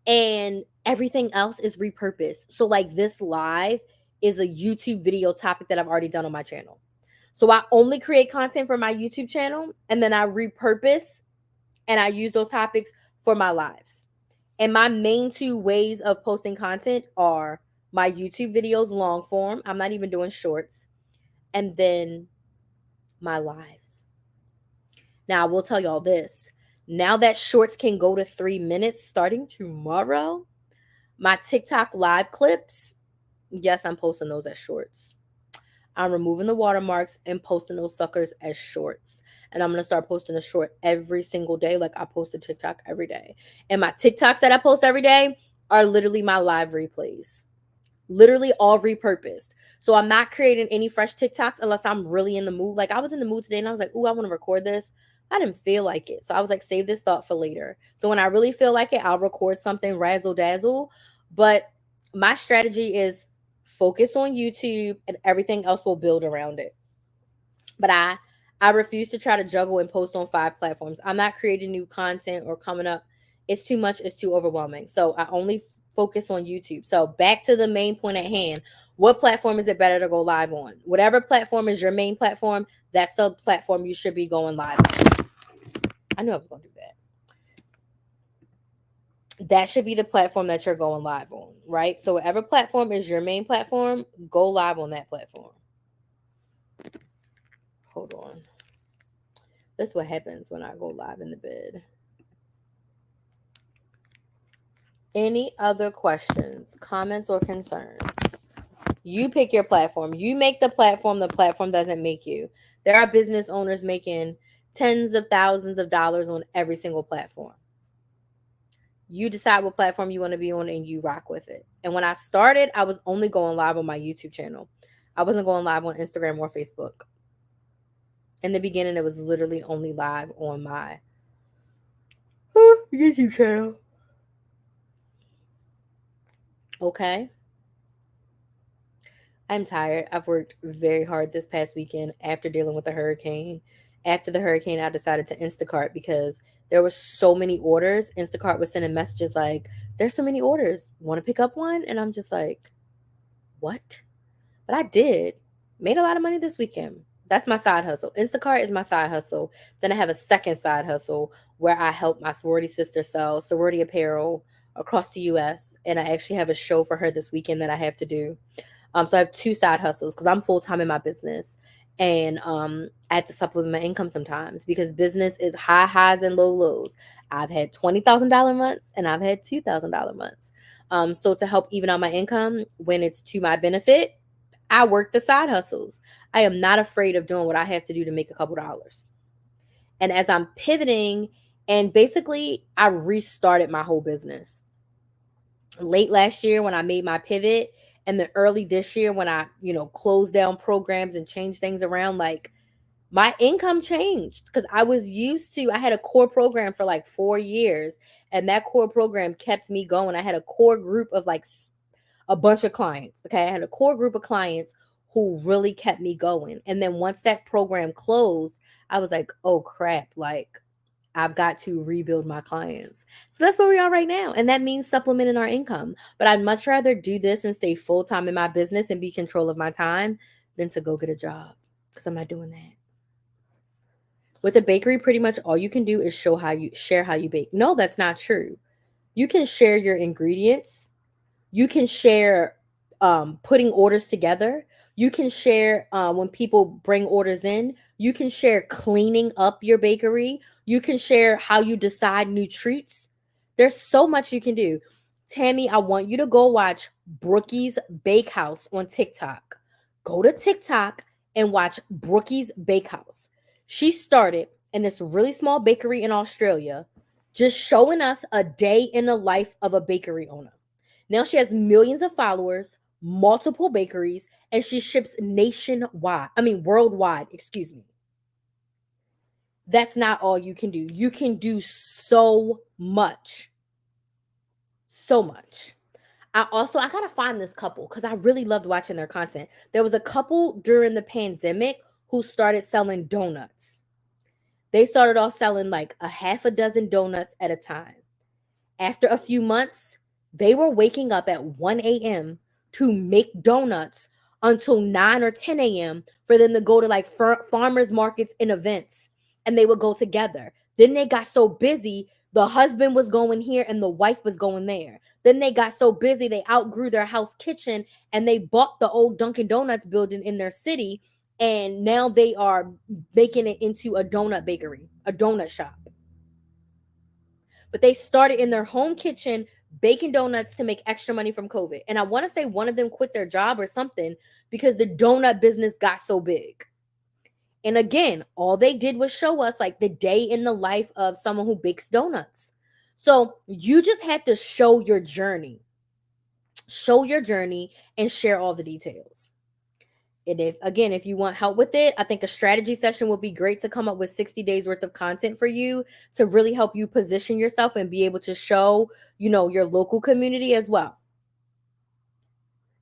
And everything else is repurposed. So like this live is a YouTube video topic that I've already done on my channel. So I only create content for my YouTube channel and then I repurpose and I use those topics for my lives. And my main 2 ways of posting content are my YouTube videos, long form. I'm not even doing shorts. And then my lives. Now, I will tell y'all this. Now that shorts can go to 3 minutes starting tomorrow, my TikTok live clips, yes, I'm posting those as shorts. I'm removing the watermarks and posting those suckers as shorts. And I'm going to start posting a short every single day. Like I post a TikTok every day. And my TikToks that I post every day are literally my live replays. Literally all repurposed. So I'm not creating any fresh TikToks unless I'm really in the mood. Like I was in the mood today and I was like, ooh, I want to record this. I didn't feel like it. So I was like, save this thought for later. So when I really feel like it, I'll record something razzle dazzle. But my strategy is focus on YouTube and everything else will build around it. But I refuse to try to juggle and post on 5 platforms. I'm not creating new content or coming up. It's too much, it's too overwhelming. So I only focus on YouTube. So back to the main point at hand. What platform is it better to go live on? Whatever platform is your main platform, that's the platform you should be going live on. I knew I was going to do that. That should be the platform that you're going live on, right? So whatever platform is your main platform, go live on that platform. Hold on. This is what happens when I go live in the bed. Any other questions, comments, or concerns? You pick your platform. You make the platform doesn't make you. There are business owners making tens of thousands of dollars on every single platform. You decide what platform you want to be on and you rock with it. And when I started, I was only going live on my YouTube channel. I wasn't going live on Instagram or Facebook. In the beginning, it was literally only live on my YouTube channel. Okay. I'm tired. I've worked very hard this past weekend after dealing with the hurricane. After the hurricane, I decided to Instacart because there were so many orders. Instacart was sending messages like, there's so many orders. Want to pick up one? And I'm just like, what? But I did. Made a lot of money this weekend. That's my side hustle. Instacart is my side hustle. Then I have a second side hustle where I help my sorority sister sell sorority apparel across the US. And I actually have a show for her this weekend that I have to do. So I have 2 side hustles because I'm full time in my business, and I have to supplement my income sometimes because business is high highs and low lows. I've had $20,000 months and I've had $2,000 months. So to help even out my income when it's to my benefit, I work the side hustles. I am not afraid of doing what I have to do to make a couple dollars. And as I'm pivoting, and basically I restarted my whole business late last year when I made my pivot, and then early this year when I, closed down programs and changed things around, like my income changed because I had a core program for like 4 years, and that core program kept me going. I had a core group of like a bunch of clients. Okay. I had a core group of clients who really kept me going. And then once that program closed, I was like, oh crap, like I've got to rebuild my clients. So that's where we are right now. And that means supplementing our income. But I'd much rather do this and stay full time in my business and be control of my time than to go get a job because I'm not doing that. With a bakery, pretty much all you can do is share how you bake. No, that's not true. You can share your ingredients. You can share putting orders together. You can share when people bring orders in. You can share cleaning up your bakery. You can share how you decide new treats. There's so much you can do. Tammy, I want you to go watch Brookie's Bakehouse on TikTok. Go to TikTok and watch Brookie's Bakehouse. She started in this really small bakery in Australia, just showing us a day in the life of a bakery owner. Now she has millions of followers, multiple bakeries, and she ships worldwide, excuse me. That's not all you can do. You can do so much. So much. I gotta find this couple because I really loved watching their content. There was a couple during the pandemic who started selling donuts. They started off selling like a half a dozen donuts at a time. After a few months, they were waking up at 1 a.m. to make donuts until 9 or 10 a.m. for them to go to like farmers markets and events, and they would go together. Then they got so busy, the husband was going here and the wife was going there. Then they got so busy, they outgrew their house kitchen and they bought the old Dunkin' Donuts building in their city, and now they are making it into a donut bakery, a donut shop. But they started in their home kitchen baking donuts to make extra money from COVID. And I want to say one of them quit their job or something because the donut business got so big. And again, all they did was show us like the day in the life of someone who bakes donuts. So you just have to show your journey. Show your journey and share all the details. And if you want help with it, I think a strategy session would be great to come up with 60 days worth of content for you to really help you position yourself and be able to show, your local community as well.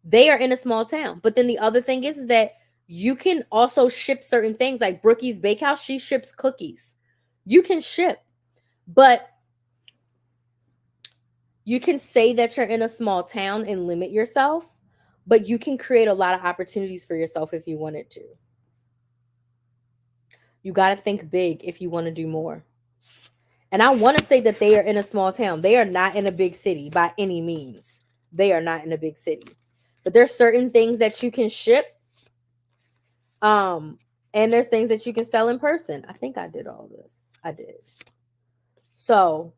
They are in a small town. But then the other thing is that you can also ship certain things like Brookie's Bakehouse. She ships cookies. You can ship, but you can say that you're in a small town and limit yourself, but you can create a lot of opportunities for yourself if you wanted to. You got to think big if you want to do more. And I want to say that they are in a small town. They are not in a big city by any means. They are not in a big city. But there's certain things that you can ship. And there's things that you can sell in person. I think I did all this. I did. So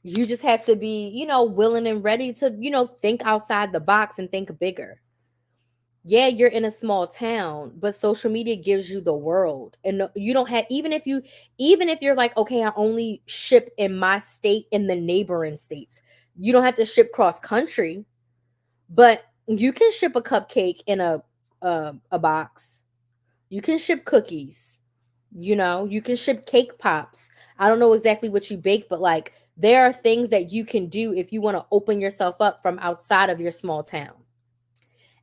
you just have to be, willing and ready to, think outside the box and think bigger. Yeah, you're in a small town, but social media gives you the world. And you don't have, even if you're like, okay, I only ship in my state and the neighboring states, you don't have to ship cross country, but you can ship a cupcake in a box. You can ship cookies, you can ship cake pops. I don't know exactly what you bake, but like there are things that you can do if you want to open yourself up from outside of your small town.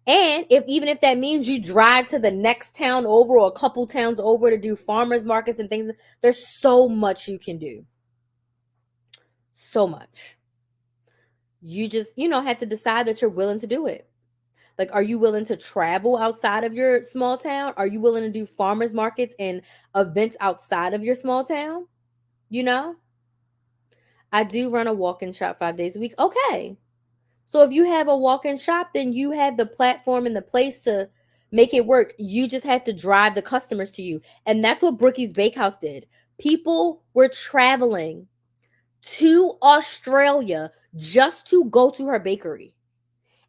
And even if that means you drive to the next town over or a couple towns over to do farmers markets and things, there's so much you can do. So much. You just, have to decide that you're willing to do it. Like, are you willing to travel outside of your small town? Are you willing to do farmers markets and events outside of your small town? I do run a walk-in shop 5 days a week. Okay. So if you have a walk-in shop, then you have the platform and the place to make it work. You just have to drive the customers to you. And that's what Brookie's Bakehouse did. People were traveling to Australia just to go to her bakery.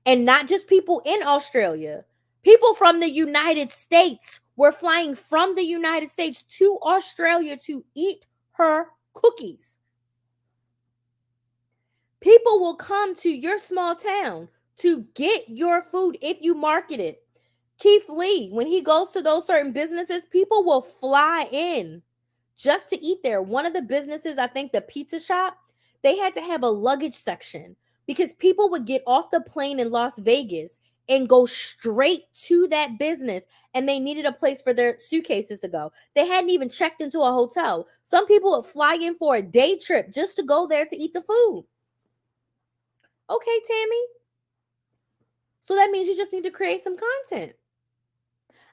And not just people in Australia. People from the United States were flying from the United States to Australia to eat her cookies. People will come to your small town to get your food if you market it. Keith Lee, when he goes to those certain businesses, people will fly in just to eat there. One of the businesses, I think the pizza shop, they had to have a luggage section because people would get off the plane in Las Vegas and go straight to that business, and they needed a place for their suitcases to go. They hadn't even checked into a hotel. Some people would fly in for a day trip just to go there to eat the food. Okay, Tammy. So that means you just need to create some content.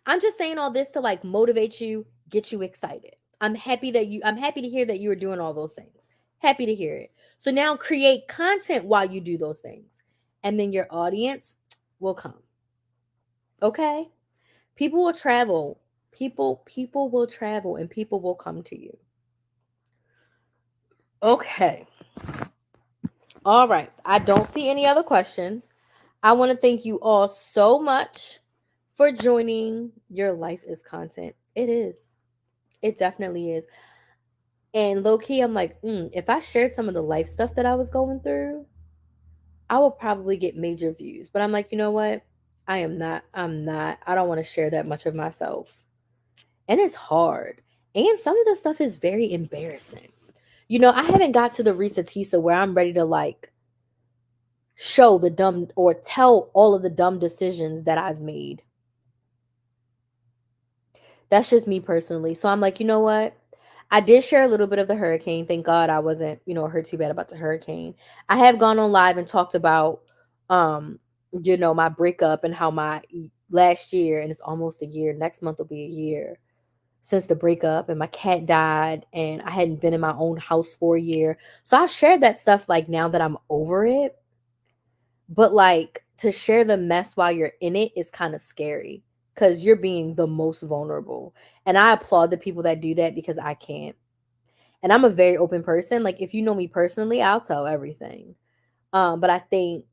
I'm just saying all this to like motivate you, get you excited. I'm happy to hear that you are doing all those things. Happy to hear it. So now create content while you do those things. And then your audience will come. Okay? People will travel. People will travel and people will come to you. Okay. All right. I don't see any other questions. I want to thank you all so much for joining Your Life is Content. It is. It definitely is. And low key, I'm like, if I shared some of the life stuff that I was going through, I will probably get major views. But I'm like, you know what? I don't want to share that much of myself. And it's hard. And some of the stuff is very embarrassing. I haven't got to the Risa Tisa where I'm ready to like show the dumb or tell all of the dumb decisions that I've made. That's just me personally. So I'm like, you know what? I did share a little bit of the hurricane. Thank God I wasn't, hurt too bad about the hurricane. I have gone on live and talked about, my breakup and how my last year, and it's almost a year, next month will be a year since the breakup, and my cat died and I hadn't been in my own house for a year. So I've shared that stuff like now that I'm over it. But like to share the mess while you're in it is kind of scary because you're being the most vulnerable. And I applaud the people that do that because I can't. And I'm a very open person. Like if you know me personally, I'll tell everything. But I think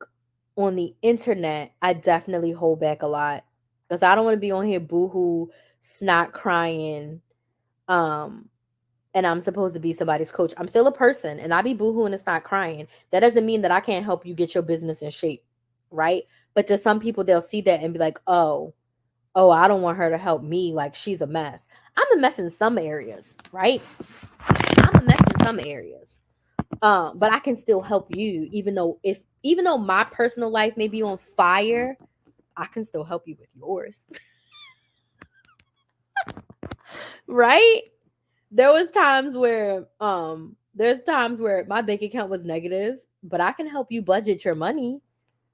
on the internet, I definitely hold back a lot because I don't want to be on here boohoo, snot crying. And I'm supposed to be somebody's coach. I'm still a person and I be boohooing and snot crying. That doesn't mean that I can't help you get your business in shape. right? But to some people, they'll see that and be like, oh, I don't want her to help me. Like she's a mess. I'm a mess in some areas, right? I'm a mess in some areas. But I can still help you, even though my personal life may be on fire, I can still help you with yours. Right? There's times where my bank account was negative, but I can help you budget your money.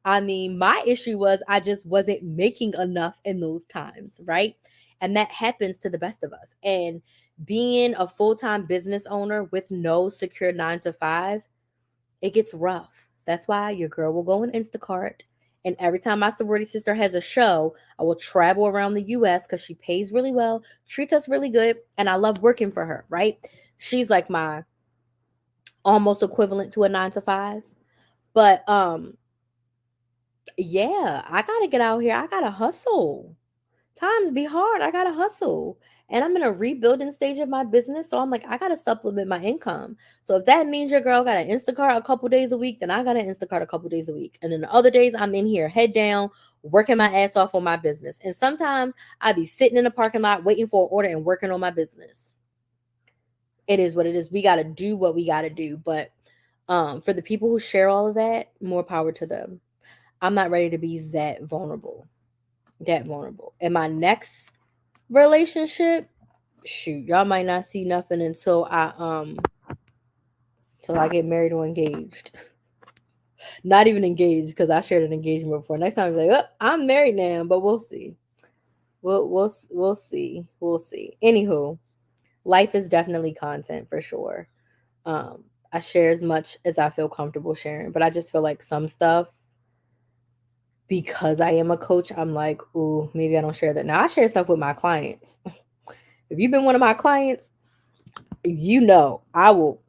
I mean, my issue was I just wasn't making enough in those times, right? And that happens to the best of us. And being a full-time business owner with no secure 9 to 5, it gets rough. That's why your girl will go on Instacart. And every time my sorority sister has a show, I will travel around the US because she pays really well, treats us really good, and I love working for her, right? She's like my almost equivalent to a 9 to 5. But yeah, I gotta get out here. I gotta hustle. Times be hard. I gotta hustle. And I'm in a rebuilding stage of my business. So I'm like, I gotta supplement my income. So if that means your girl got an Instacart a couple days a week, then I got an Instacart a couple days a week. And then the other days I'm in here, head down, working my ass off on my business. And sometimes I be sitting in the parking lot waiting for an order and working on my business. It is what it is. We gotta do what we gotta do. But for the people who share all of that, more power to them. I'm not ready to be that vulnerable. That vulnerable. In my next relationship, shoot, y'all might not see nothing until I get married or engaged. Not even engaged because I shared an engagement before. Next time I'll be like, oh, I'm married now, but we'll see. We'll see. We'll see. Anywho, life is definitely content for sure. I share as much as I feel comfortable sharing, but I just feel like some stuff, because I am a coach, I'm like, ooh, maybe I don't share that. Now I share stuff with my clients. If you've been one of my clients, you know I will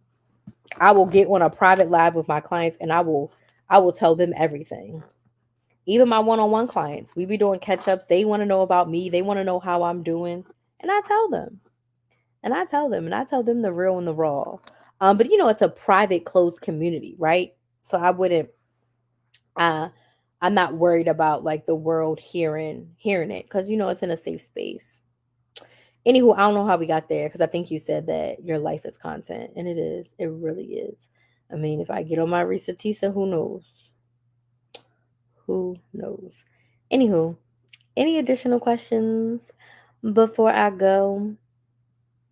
get on a private live with my clients and I will tell them everything. Even my one-on-one clients, we be doing catch-ups. They want to know about me. They want to know how I'm doing. And I tell them. And I tell them the real and the raw. But it's a private, closed community, right? So I wouldn't uh I'm not worried about like the world hearing it because it's in a safe space. Anywho, I don't know how we got there because I think you said that your life is content, and it is. It really is. I mean, if I get on my Risa Tisa, who knows? Who knows? Anywho, any additional questions before I go?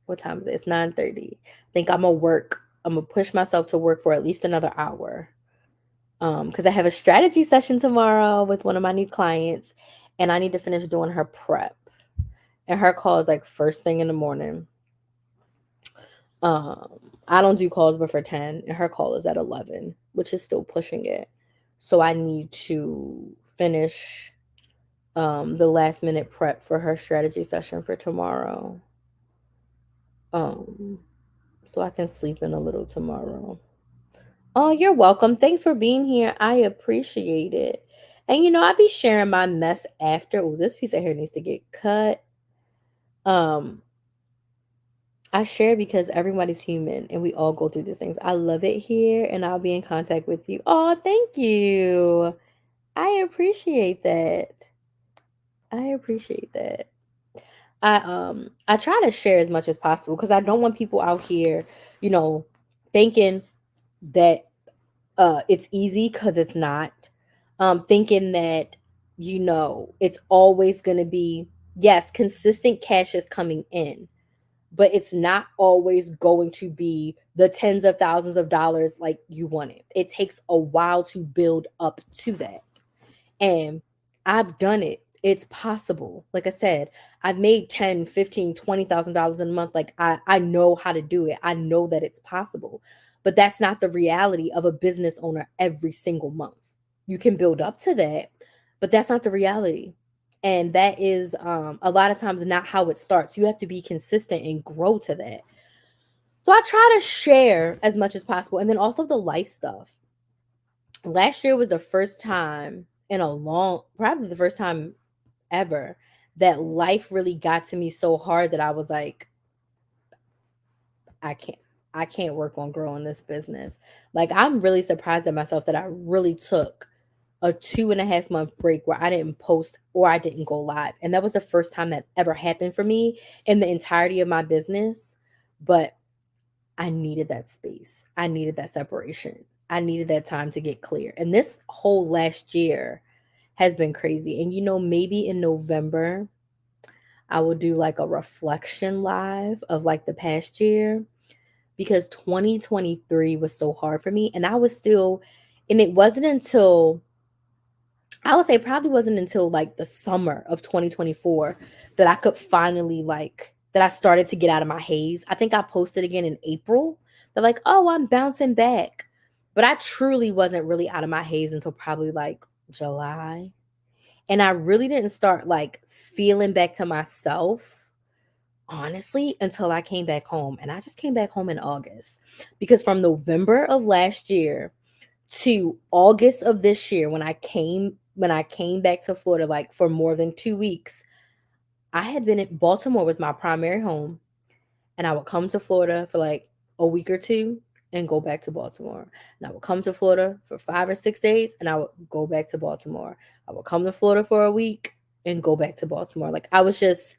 What time is it? It's 9:30. I think I'm gonna work. I'm gonna push myself to work for at least another hour. Because I have a strategy session tomorrow with one of my new clients, and I need to finish doing her prep. And her call is like first thing in the morning. Um, I don't do calls before 10, and her call is at 11, which is still pushing it. So I need to finish the last minute prep for her strategy session for tomorrow. Um, so I can sleep in a little tomorrow. Oh, you're welcome. Thanks for being here. I appreciate it. And I be sharing my mess after. Oh, this piece of hair needs to get cut. Um, I share because everybody's human and we all go through these things. I love it here and I'll be in contact with you. Oh, thank you. I appreciate that. I appreciate that. I try to share as much as possible because I don't want people out here, you know, thinking that it's easy because it's not. Thinking that it's always going to be, yes, consistent cash is coming in, but it's not always going to be the tens of thousands of dollars like you want it. It takes a while to build up to that. And I've done it. It's possible. Like I said, I've made 10, 15, $20,000 in a month. Like I know how to do it. I know that it's possible. But that's not the reality of a business owner every single month. You can build up to that, but that's not the reality. And that is a lot of times not how it starts. You have to be consistent and grow to that. So I try to share as much as possible. And then also the life stuff. Last year was the first time in a long, probably the first time ever, that life really got to me so hard that I was like, I can't. I can't work on growing this business. Like I'm really surprised at myself that I really took a 2.5 month break where I didn't post or I didn't go live. And that was the first time that ever happened for me in the entirety of my business. But I needed that space. I needed that separation. I needed that time to get clear. And this whole last year has been crazy. And maybe in November, I will do like a reflection live of like the past year, because 2023 was so hard for me. And it wasn't until, I would say probably wasn't until like the summer of 2024 that I could finally that I started to get out of my haze. I think I posted again in April. They're like, oh, I'm bouncing back. But I truly wasn't really out of my haze until probably like July. And I really didn't start like feeling back to myself, honestly, until I came back home. And I just came back home in August, because from November of last year to August of this year, when I came back to Florida, like for more than 2 weeks, I had been in Baltimore was my primary home, and I would come to Florida for like a week or two and go back to Baltimore. And I would come to Florida for 5 or 6 days and I would go back to Baltimore. I would come to Florida for a week and go back to Baltimore. Like I was just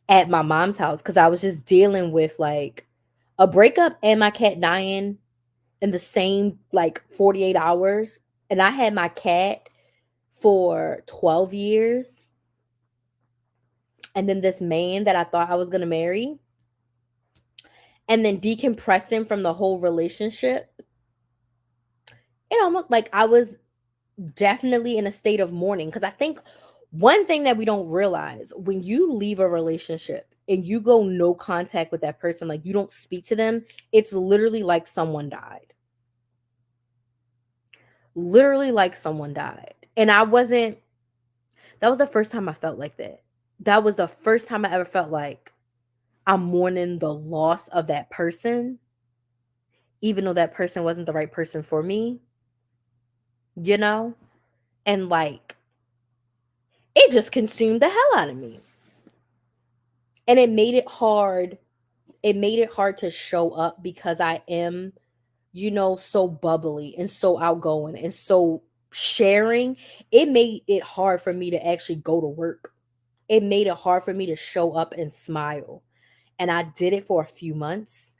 at my mom's house because I was just dealing with like a breakup and my cat dying in the same like 48 hours. And I had my cat for 12 years. And then this man that I thought I was going to marry. And then decompressing from the whole relationship. It almost like I was definitely in a state of mourning. Because I think one thing that we don't realize, when you leave a relationship and you go no contact with that person, like you don't speak to them, it's literally like someone died. Literally like someone died. And that was the first time I felt like that. That was the first time I ever felt like I'm mourning the loss of that person, even though that person wasn't the right person for me, you know? And like, it just consumed the hell out of me. And it made it hard. It made it hard to show up because I am, so bubbly and so outgoing and so sharing. It made it hard for me to actually go to work. It made it hard for me to show up and smile. And I did it for a few months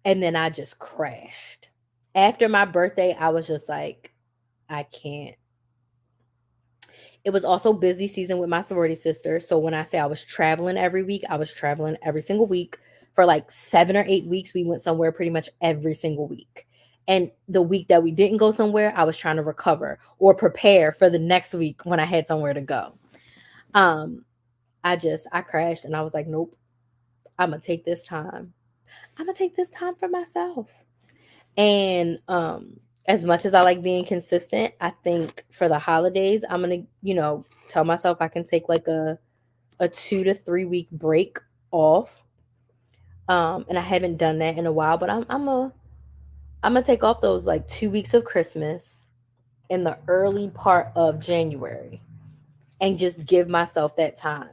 and then I just crashed. After my birthday, I was just like, I can't. It was also busy season with my sorority sister. So when I say I was traveling every week, I was traveling every single week. For like 7 or 8 weeks, we went somewhere pretty much every single week. And the week that we didn't go somewhere, I was trying to recover or prepare for the next week when I had somewhere to go. I crashed and I was like, nope, I'm going to take this time. I'm going to take this time for myself. And as much as I like being consistent, I think for the holidays, I'm going to, tell myself I can take like a 2 to 3 week break off. And I haven't done that in a while, but I'm gonna take off those like 2 weeks of Christmas in the early part of January and just give myself that time,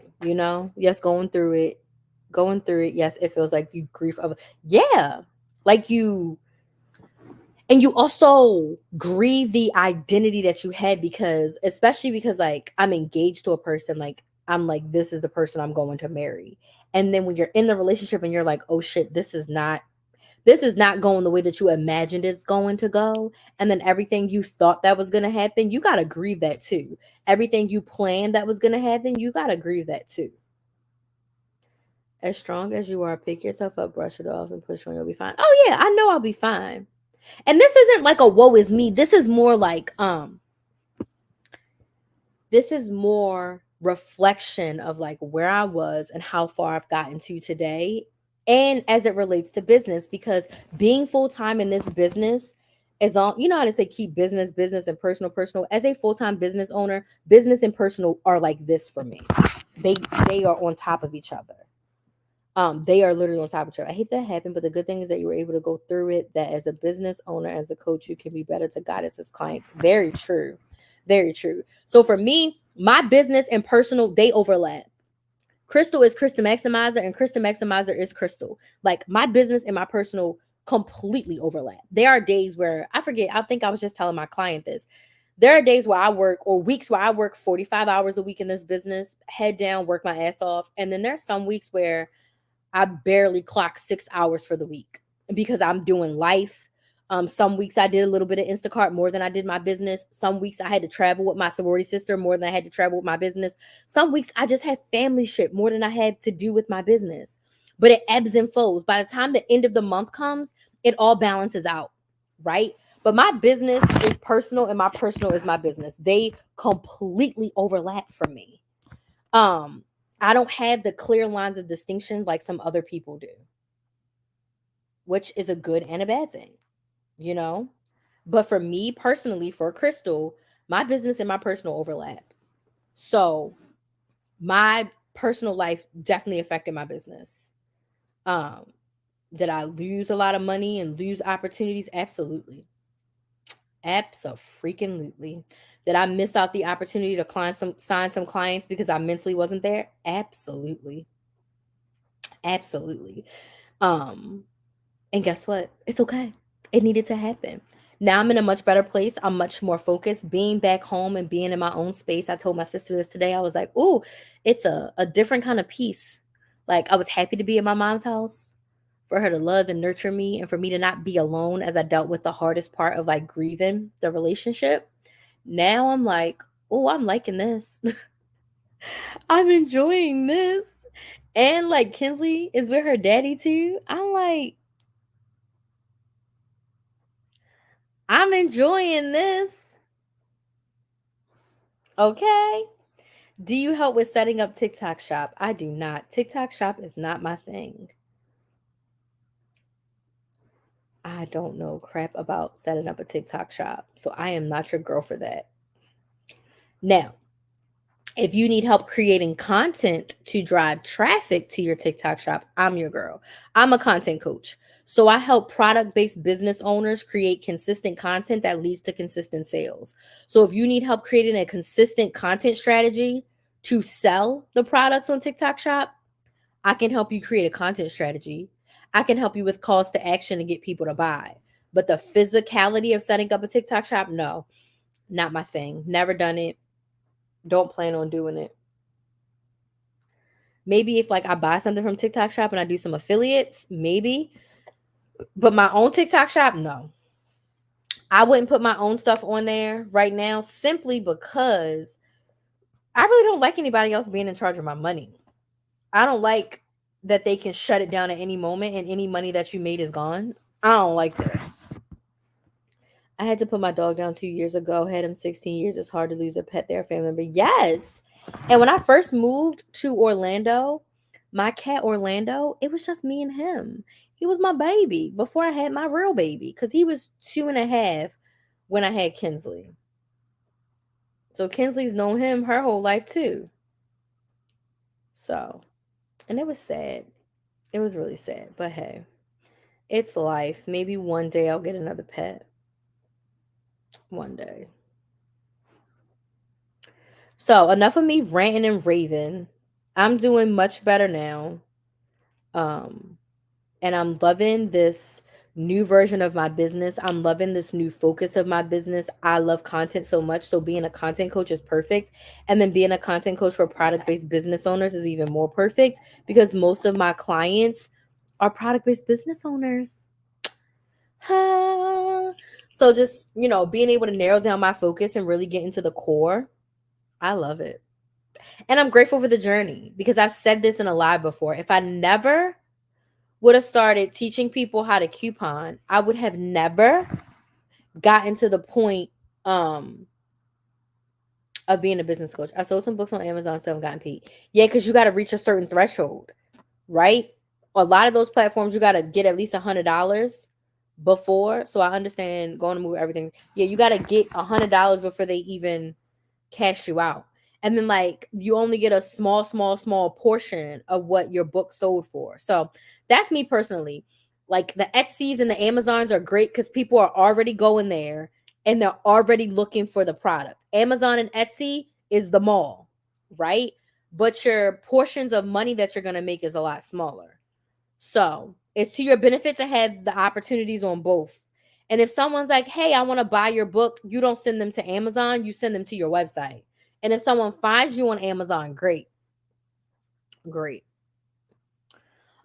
Yes, going through it. Yes, it feels like you grief of, yeah, like you. And you also grieve the identity that you had, because especially because like I'm engaged to a person, like I'm like, this is the person I'm going to marry. And then when you're in the relationship and you're like, oh shit, this is not going the way that you imagined it's going to go. And then everything you thought that was going to happen, you got to grieve that too. Everything you planned that was going to happen, you got to grieve that too. As strong as you are, pick yourself up, brush it off, and push on. You'll be fine. Oh yeah, I know I'll be fine. And this isn't like a woe is me. This is more like this is more reflection of like where I was and how far I've gotten to today, and as it relates to business, because being full-time in this business is all, how to say, keep business and personal. As a full-time business owner, business and personal are like this for me. They are on top of each other. They are literally on top of each other. I hate that happened, but the good thing is that you were able to go through it, that as a business owner, as a coach, you can be better to guide us as clients. Very true. Very true. So for me, my business and personal, they overlap. Crystal is Krista Maximizer and Krista Maximizer is Crystal. Like my business and my personal completely overlap. There are days where I forget, I think I was just telling my client this. There are days where I work, or weeks where I work 45 hours a week in this business, head down, work my ass off. And then there's some weeks where I barely clock 6 hours for the week because I'm doing life. Some weeks I did a little bit of Instacart more than I did my business. Some weeks I had to travel with my sorority sister more than I had to travel with my business. Some weeks I just had family shit more than I had to do with my business. But it ebbs and flows. By the time the end of the month comes, it all balances out, right? But my business is personal and my personal is my business. They completely overlap for me. Um, I don't have the clear lines of distinction like some other people do, which is a good and a bad thing, you know? But for me personally, for Crystal, my business and my personal overlap. So my personal life definitely affected my business. Um, did I lose a lot of money and lose opportunities? Absolutely. Abso-freaking-lutely. Did I miss out the opportunity to sign some clients because I mentally wasn't there? Absolutely. Absolutely. Um, and guess what? It's okay. It needed to happen. Now I'm in a much better place. I'm much more focused. Being back home and being in my own space. I told my sister this today. I was like, "Ooh, it's a different kind of peace." Like I was happy to be in my mom's house, for her to love and nurture me, and for me to not be alone as I dealt with the hardest part of like grieving the relationship. Now I'm like, "Oh, I'm liking this. I'm enjoying this." And like Kinsley is with her daddy too. I'm enjoying this. Okay. Do you help with setting up TikTok shop? I do not. TikTok shop is not my thing. I don't know crap about setting up a TikTok shop. So I am not your girl for that. Now, if you need help creating content to drive traffic to your TikTok shop, I'm your girl. I'm a content coach. So I help product based business owners create consistent content that leads to consistent sales. So if you need help creating a consistent content strategy to sell the products on TikTok shop, I can help you create a content strategy. I can help you with calls to action to get people to buy. But the physicality of setting up a TikTok shop, no, not my thing. Never done it. Don't plan on doing it. Maybe if like I buy something from TikTok shop and I do some affiliates, maybe. But my own TikTok shop, no. I wouldn't put my own stuff on there right now simply because I really don't like anybody else being in charge of my money. I don't like that they can shut it down at any moment and any money that you made is gone. I don't like that. I had to put my dog down 2 years ago. Had him 16 years. It's hard to lose a pet there, family member. Yes. And when I first moved to Orlando, my cat Orlando, it was just me and him. He was my baby before I had my real baby because he was 2.5 when I had Kinsley. So Kinsley's known him her whole life too. So, and it was sad. It was really sad. But hey, it's life. Maybe one day I'll get another pet. One day. So enough of me ranting and raving. I'm doing much better now. Um, and I'm loving this new version of my business. I'm loving this new focus of my business. I love content so much. So being a content coach is perfect. And then being a content coach for product-based business owners is even more perfect because most of my clients are product-based business owners. So just, being able to narrow down my focus and really get into the core, I love it. And I'm grateful for the journey because I've said this in a live before. If I never would have started teaching people how to coupon, I would have never gotten to the point of being a business coach. I sold some books on Amazon, still haven't gotten paid. Yeah, because you got to reach a certain threshold, right? A lot of those platforms, you got to get at least $100 before. So I understand going to move everything. Yeah, you got to get $100 before they even cash you out. And then like you only get a small portion of what your book sold for. So that's me personally. Like the Etsy's and the Amazons are great because people are already going there and they're already looking for the product. Amazon and Etsy is the mall, right? But your portions of money that you're going to make is a lot smaller. So it's to your benefit to have the opportunities on both. And if someone's like, hey, I want to buy your book, you don't send them to Amazon, you send them to your website. And if someone finds you on Amazon, great. Great.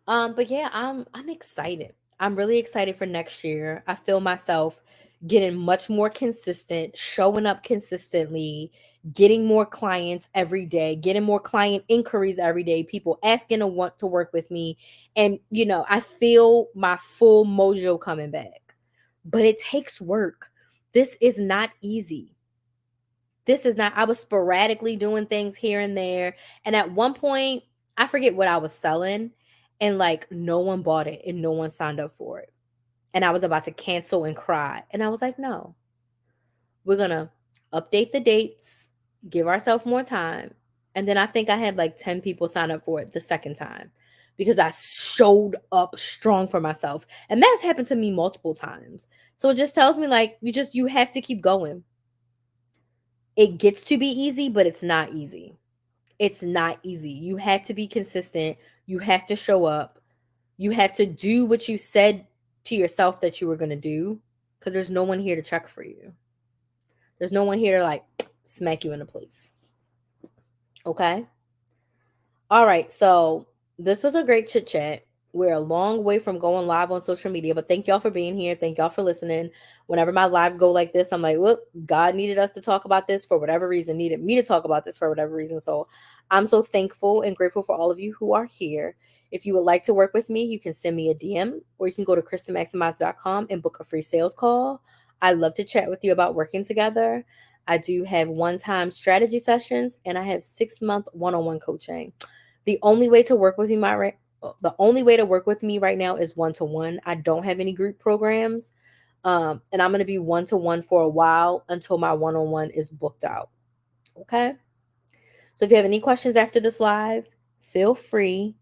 But yeah, I'm excited. I'm really excited for next year. I feel myself getting much more consistent, showing up consistently, getting more clients every day, getting more client inquiries every day, people asking to want to work with me. And I feel my full mojo coming back. But it takes work. This is not easy. This is not, I was sporadically doing things here and there. And at one point, I forget what I was selling, and like no one bought it and no one signed up for it. And I was about to cancel and cry. And I was like, no, we're going to update the dates, give ourselves more time. And then I think I had like 10 people sign up for it the second time because I showed up strong for myself. And that's happened to me multiple times. So it just tells me like, you have to keep going. It gets to be easy, but it's not easy. It's not easy. You have to be consistent. You have to show up. You have to do what you said to yourself that you were going to do, because there's no one here to check for you. There's no one here to like smack you into place. Okay? All right. So this was a great chit chat. We're a long way from going live on social media, but thank y'all for being here. Thank y'all for listening. Whenever my lives go like this, I'm like, whoop, God needed us to talk about this for whatever reason, needed me to talk about this for whatever reason. So I'm so thankful and grateful for all of you who are here. If you would like to work with me, you can send me a DM, or you can go to KristenMaximize.com and book a free sales call. I'd love to chat with you about working together. I do have one-time strategy sessions, and I have 6-month one-on-one coaching. The only way to work with me right now is one-to-one. I don't have any group programs. And I'm going to be one-to-one for a while until my one-on-one is booked out. Okay? So if you have any questions after this live, feel free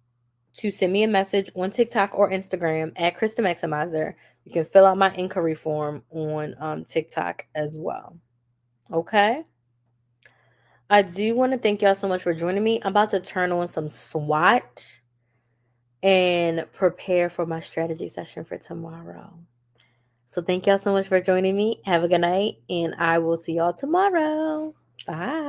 to send me a message on TikTok or Instagram at Kristen Maximizer. You can fill out my inquiry form on TikTok as well. Okay? I do want to thank y'all so much for joining me. I'm about to turn on some SWAT and prepare for my strategy session for tomorrow. So thank y'all so much for joining me. Have a good night, and I will see y'all tomorrow. Bye.